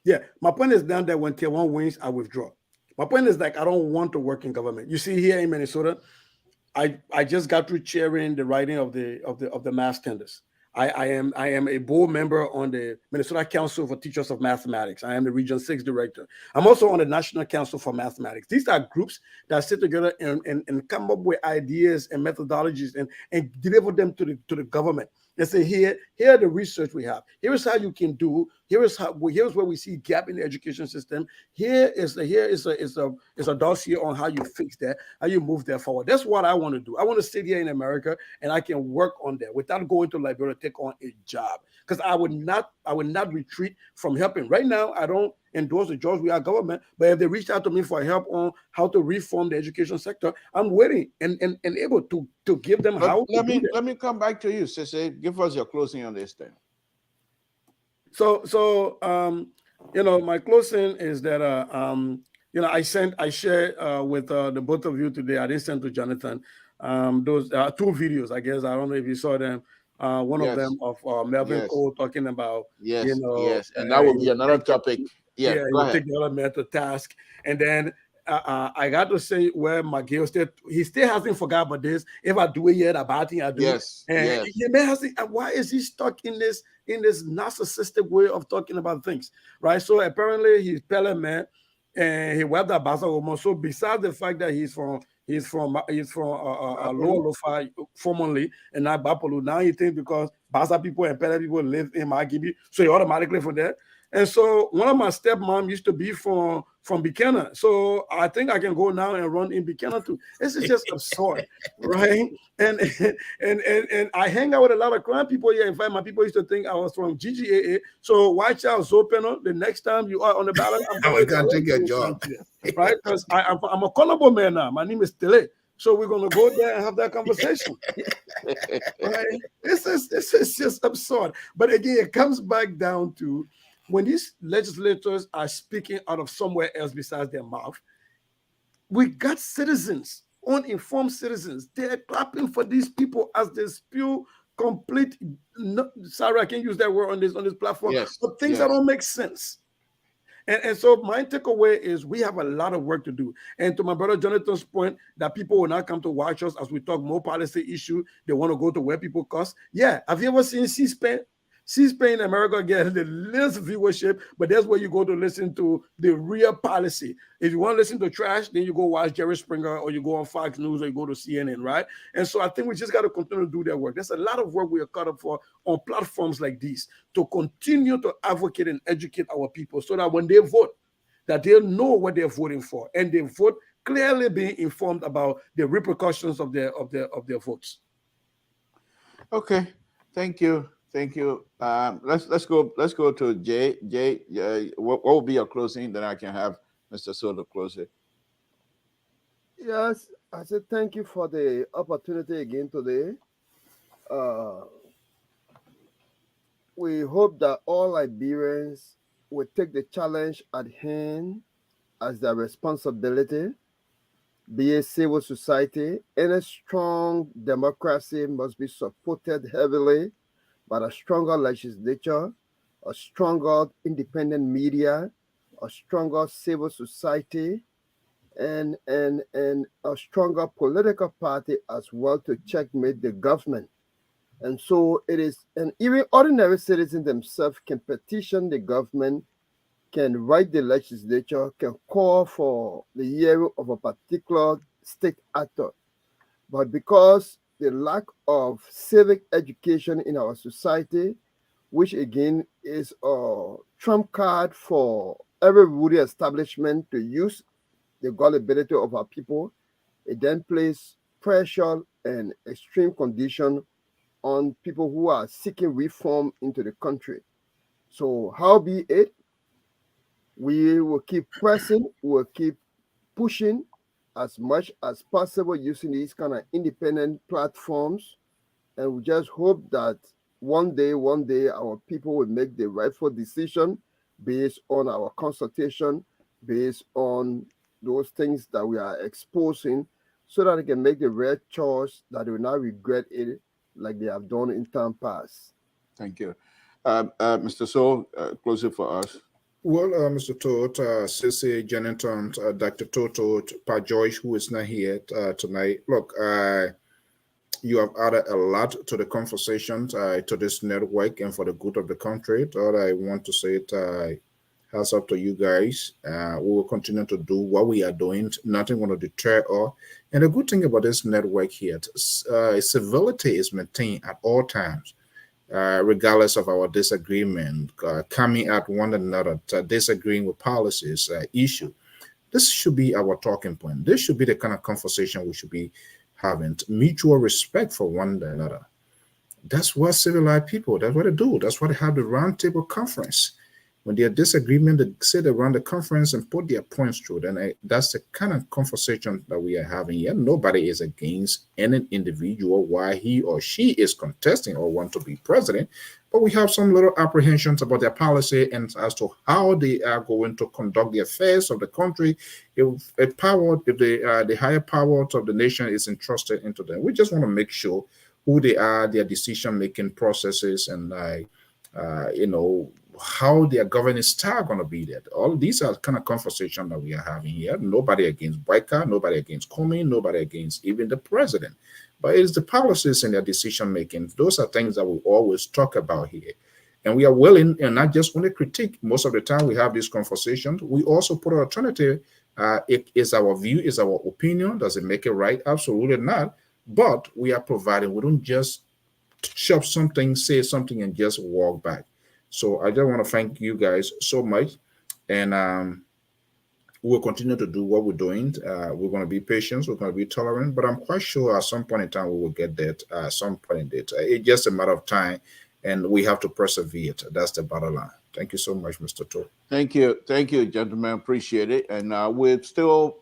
Yeah, my point is not that when Tiawan wins, I withdraw. My point is like I don't want to work in government. You see here in Minnesota, I just got through chairing the writing of the math standards. I am a board member on the Minnesota Council for Teachers of Mathematics. I am the Region 6 director. I'm also on the National Council for Mathematics. These are groups that sit together and come up with ideas and methodologies and deliver them to the government. And say, here are the research we have. Here is how you can do. Here's where we see gap in the education system. Here is a dossier on how you fix that, how you move that forward. That's what I want to do. I want to sit here in America and I can work on that without going to Liberia to take on a job. Because I would not retreat from helping. Right now, I don't endorse the George Weah government, but if they reach out to me for help on how to reform the education sector, I'm willing and able to give them But how. let me come back to you, Sissy. Give us your closing on this thing. So my closing is that I shared with the both of you today. I didn't send to Jonathan those 2 videos. I guess I don't know if you saw them. One of them of Melvin Cole talking about and that will be another topic. Yeah, go ahead. Take the other man to task, and then I got to say where McGill he still hasn't forgot about this. If I do it yet, about thing I do. Yes. And the man hasn't. Why is he stuck in this narcissistic way of talking about things, right? So apparently he's Pele man, and he wept that Basa woman. So besides the fact that he's from Lower Lofa formerly and not Bapolu, now he thinks because Basa people and Pele people live in Magibi, so he automatically from there. And so one of my stepmom used to be from Buchanan. So I think I can go now and run in Buchanan too. This is just absurd, right? And I hang out with a lot of crime people here. In fact, my people used to think I was from GGAA. So watch out, Zopeno. The next time you are on the ballot, I'm going to take your job. Right? Because I'm a Colombo man now. My name is Tele. So we're going to go there and have that conversation. Right? This is just absurd. But again, it comes back down to when these legislators are speaking out of somewhere else besides their mouth, we got citizens, uninformed citizens. They're clapping for these people as they spew complete. Sorry, I can't use that word on this platform. But things that don't make sense. And so my takeaway is we have a lot of work to do. And to my brother Jonathan's point that people will not come to watch us as we talk more policy issue. They want to go to where people cost. Yeah. Have you ever seen C-SPAN? C-SPAN in America gets the least viewership, but that's where you go to listen to the real policy. If you want to listen to trash, then you go watch Jerry Springer or you go on Fox News or you go to CNN, right? And so I think we just got to continue to do that work. There's a lot of work we are cut up for on platforms like these to continue to advocate and educate our people so that when they vote, that they know what they're voting for and they vote clearly being informed about the repercussions of their votes. Okay, thank you. Thank you. Let's go to Jay. Jay, what will be your closing? Then I can have Mr. Soto close it. Yes, I said thank you for the opportunity again today. We hope that all Liberians will take the challenge at hand as their responsibility. Be a civil society and a strong democracy must be supported heavily by a stronger legislature, a stronger independent media, a stronger civil society, and a stronger political party as well to checkmate the government. And so it is, and even ordinary citizens themselves can petition the government, can write the legislature, can call for the hearing of a particular state actor. But because the lack of civic education in our society, which again is a trump card for every ruling establishment to use the gullibility of our people, it then places pressure and extreme condition on people who are seeking reform into the country. So how be it, we will keep pressing, we'll keep pushing as much as possible using these kind of independent platforms. And we just hope that one day, our people will make the rightful decision based on our consultation, based on those things that we are exposing, so that they can make the right choice that they will not regret it like they have done in time past. Thank you. Mr. Soul, close it for us. Well, Mr. Todd, Sissy Jennington, Dr. Toto, Pa Joyce, who is not here tonight. Look, you have added a lot to the conversation, to this network, and for the good of the country. All I want to say, hats up to you guys. We will continue to do what we are doing. Nothing going to deter us. And the good thing about this network here, civility is maintained at all times. Regardless of our disagreement, coming at one another, disagreeing with policies, issue. This should be our talking point. This should be the kind of conversation we should be having. Mutual respect for one another. That's what civilized people, that's what they do. That's why they have the roundtable conference. When they are disagreement, they sit around the conference and put their points through. Then that's the kind of conversation that we are having here. Nobody is against any individual why he or she is contesting or want to be president, but we have some little apprehensions about their policy and as to how they are going to conduct the affairs of the country. If the higher power of the nation is entrusted into them, we just want to make sure who they are, their decision-making processes, and how their governing style going to be there. All these are kind of conversations that we are having here. Nobody against Boyka, nobody against Comey, nobody against even the president. But it's the policies and their decision-making. Those are things that we always talk about here. And we are willing, and not just only critique. Most of the time we have these conversations, we also put an alternative. It is our view, is our opinion. Does it make it right? Absolutely not. But we are providing. We don't just shove something, say something, and just walk back. So I just want to thank you guys so much. And we'll continue to do what we're doing. We're going to be patient. We're going to be tolerant. But I'm quite sure at some point in time we will get that. Some point in it. It's just a matter of time. And we have to persevere. That's the bottom line. Thank you so much, Mr. Todd. Thank you, gentlemen. Appreciate it. And we're still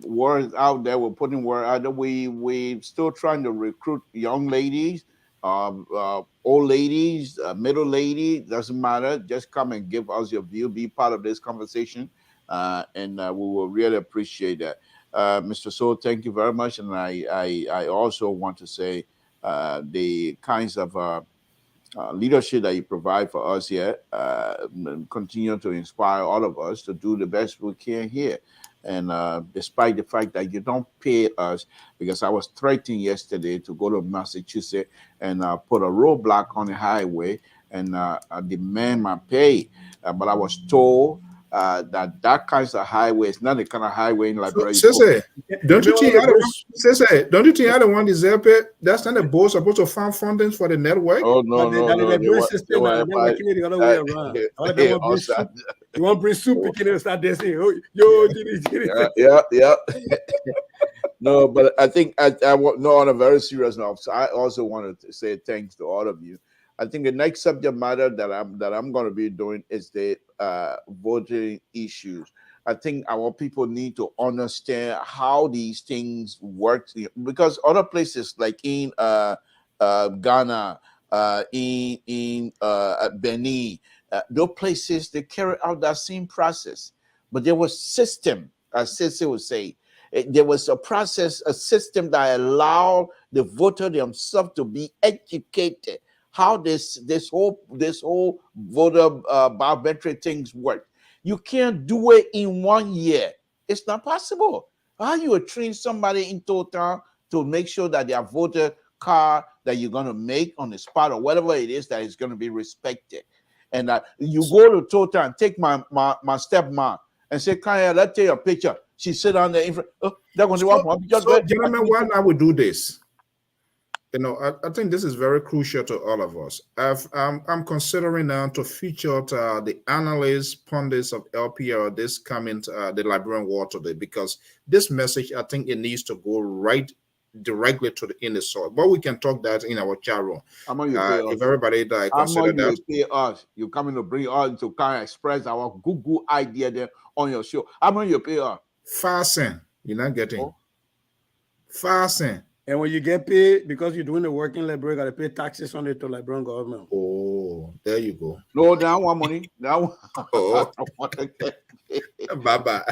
word out there. We're putting word out there. We still trying to recruit young ladies, old ladies, middle lady. Doesn't matter. Just come and give us your view. Be part of this conversation, and we will really appreciate that. Mr. So, thank you very much. And I also want to say the kinds of leadership that you provide for us here, continue to inspire all of us to do the best we can here. And despite the fact that you don't pay us, because I was threatened yesterday to go to Massachusetts and put a roadblock on the highway and demand my pay. But I was told that kinds of highway is not the kind of highway in Liberia. Don't you think other one is there? That's not the board supposed to find funding for the network? Oh no, You want to bring soup? You can start there saying, "Oh, yo, yeah." No, but I think I want no, on a very serious note. So I also wanted to say thanks to all of you. I think the next subject matter that I'm going to be doing is the voting issues. I think our people need to understand how these things work, because other places like in Ghana, in Benin, those places, they carry out that same process, but there was system, as Sissy would say. There was a process, a system that allowed the voter themselves to be educated. How this whole voter biometric things work. You can't do it in 1 year. It's not possible. How you would train somebody in total to make sure that their voter card that you're going to make on the spot or whatever it is that is going to be respected. And you go to total and take my stepmom and say, "Kaya, let's take a picture." She sit on the info. Gentlemen, why not we do this? I think this is very crucial to all of us. I'm considering now to feature the analysts, pundits of LPR this coming the Liberian war today, because this message, I think it needs to go right directly to the inner soil. But we can talk that in our chat room. If everybody consider that. You pay us. You're coming to bring us to kind of express our good idea there on your show. How much you pay us? Fasten. You're not getting. Fasten. And when you get paid, because you're doing the work in Liberia, you got to pay taxes on it to Liberian government. Oh, there you go. No, that one money. That one. Oh. Bye-bye.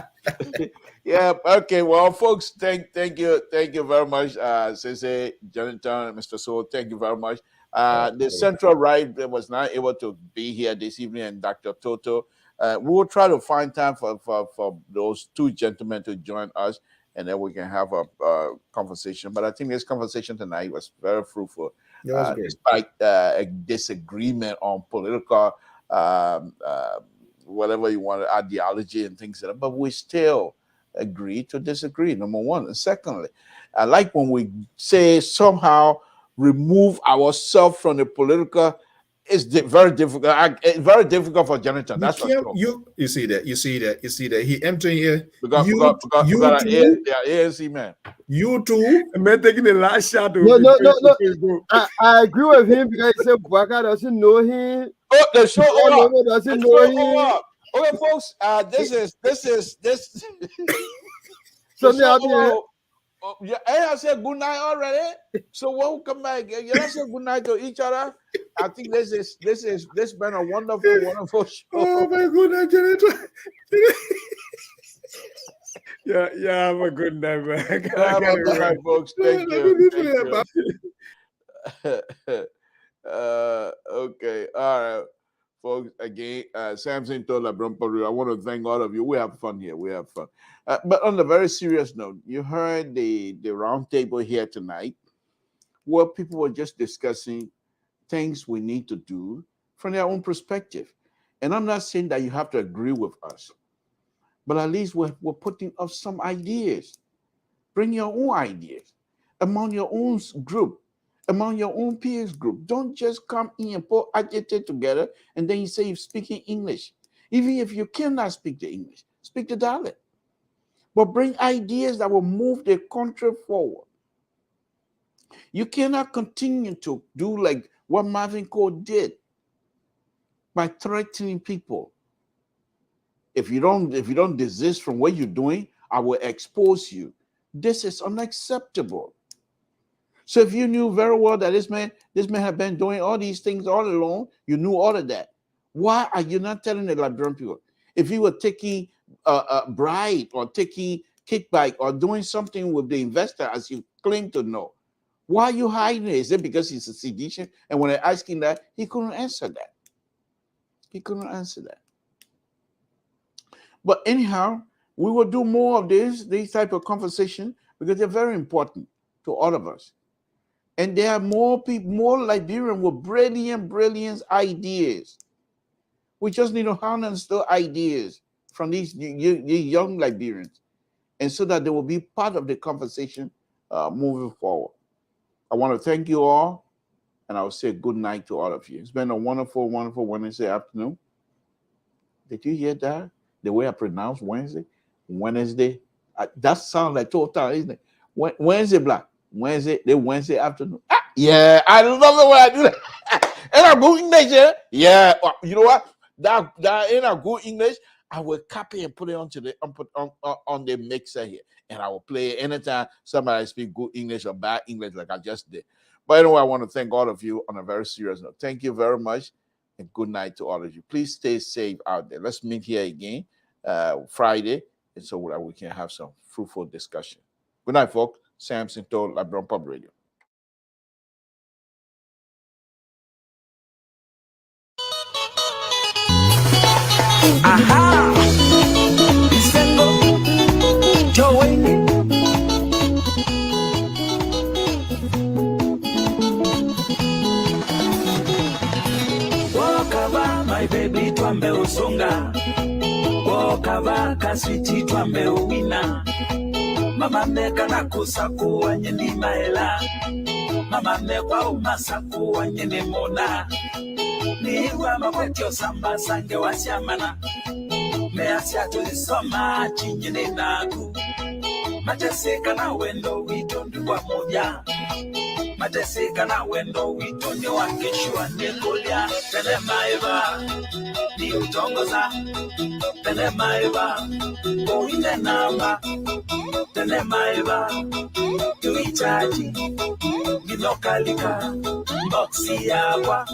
Yeah, okay. Well, folks, thank you very much, Sissy, Jonathan, Mr. So. Thank you very much. The Central Right was not able to be here this evening, and Dr. Toto. We will try to find time for those two gentlemen to join us, and then we can have a conversation. But I think this conversation tonight was very fruitful, despite a disagreement on political, whatever you want, ideology and things like that. But we still agree to disagree, number one. And secondly, I like when we say somehow remove ourselves from the political. It's very difficult. It's very difficult for Jonathan. That's for sure. You see that. He entering here. Because ANC man. You too. Man taking the last shot. No. I agree with him because he said Bwaka doesn't know him. Oh, the show over. Doesn't know him. Okay, folks. This is. Something happened. Yeah, I said good night already. So when we come back, you don't say good night to each other. I think this been a wonderful show. Oh my goodness, Jonathan. Yeah, have a good night, man. Have a good night, folks. Thank you. Okay, all right, folks. Again, Samson told I want to thank all of you. We have fun here. We have fun. But on a very serious note, you heard the round table here tonight, where people were just discussing things we need to do from their own perspective. And I'm not saying that you have to agree with us, but at least we're putting up some ideas. Bring your own ideas among your own group, among your own peers group. Don't just come in and put adjectives together and then you say you're speaking English. Even if you cannot speak the English, speak the dialect. But bring ideas that will move the country forward. You cannot continue to do like what Marvin Cole did by threatening people. If you don't desist from what you're doing, I will expose you. This is unacceptable. So if you knew very well that this man had been doing all these things all along, you knew all of that. Why are you not telling the Liberian people? If you were taking a bribe or taking kickback or doing something with the investor as you claim to know, why are you hiding it? Is it because he's a sedition? And when I asked him that, he couldn't answer that. He couldn't answer that. But anyhow, we will do more of these type of conversation because they're very important to all of us. And there are more people, more Liberians with brilliant ideas. We just need to harness those ideas from these young Liberians, and so that they will be part of the conversation moving forward. I want to thank you all, and I will say good night to all of you. It's been a wonderful Wednesday afternoon. Did you hear that? The way I pronounce Wednesday? That sounds like total, isn't it? Wednesday black. Wednesday afternoon. Yeah, I love the way I do that. And I go English, yeah. You know what? That in a good English, I will copy and put it on the mixer here, and I will play it anytime somebody speak good English or bad English like I just did. But anyway, I want to thank all of you on a very serious note. Thank you very much, and good night to all of you. Please stay safe out there. Let's meet here again Friday, and so that we can have some fruitful discussion. Good night, folks. Samson told LIBERIA Pub Radio. Aha! Isengo Joey. Wakaba my baby twambe usonga. Wakaba kaswiti twambe uwina. Mama meka na kusaku wanyeni maela. Mama mekwa umasaku wanyeni mona. Niwa makwetyo samba sange wasiamana. Measia tulisoma chinyene nagu. Mateseka na wendo wito ndiwa moja. Mateseka na wendo wito ni wakishua nekolia. Tene maiva ni utongoza. Tene maiva uinde namba. Tene maiva tuichaji. Ginokalika boxi yawa.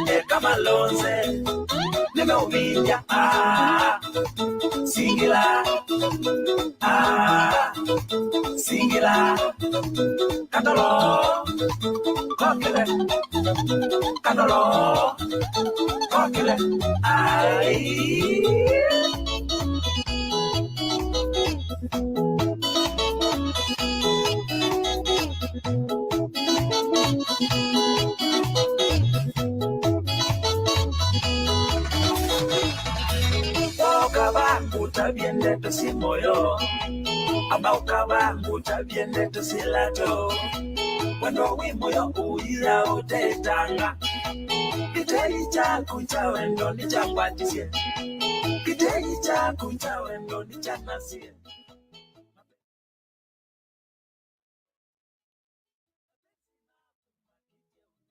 Eka malonze nimeuvinya singila singila katalo kokele, kanolo, kokele, ay. Utabiende to si moyo, ama ukabangu utabiende to si lato. Wendo wimoyo uira utetanga, kitei chaku cha wendo ni changwatisye, kitei chaku cha wendo ni chanasie.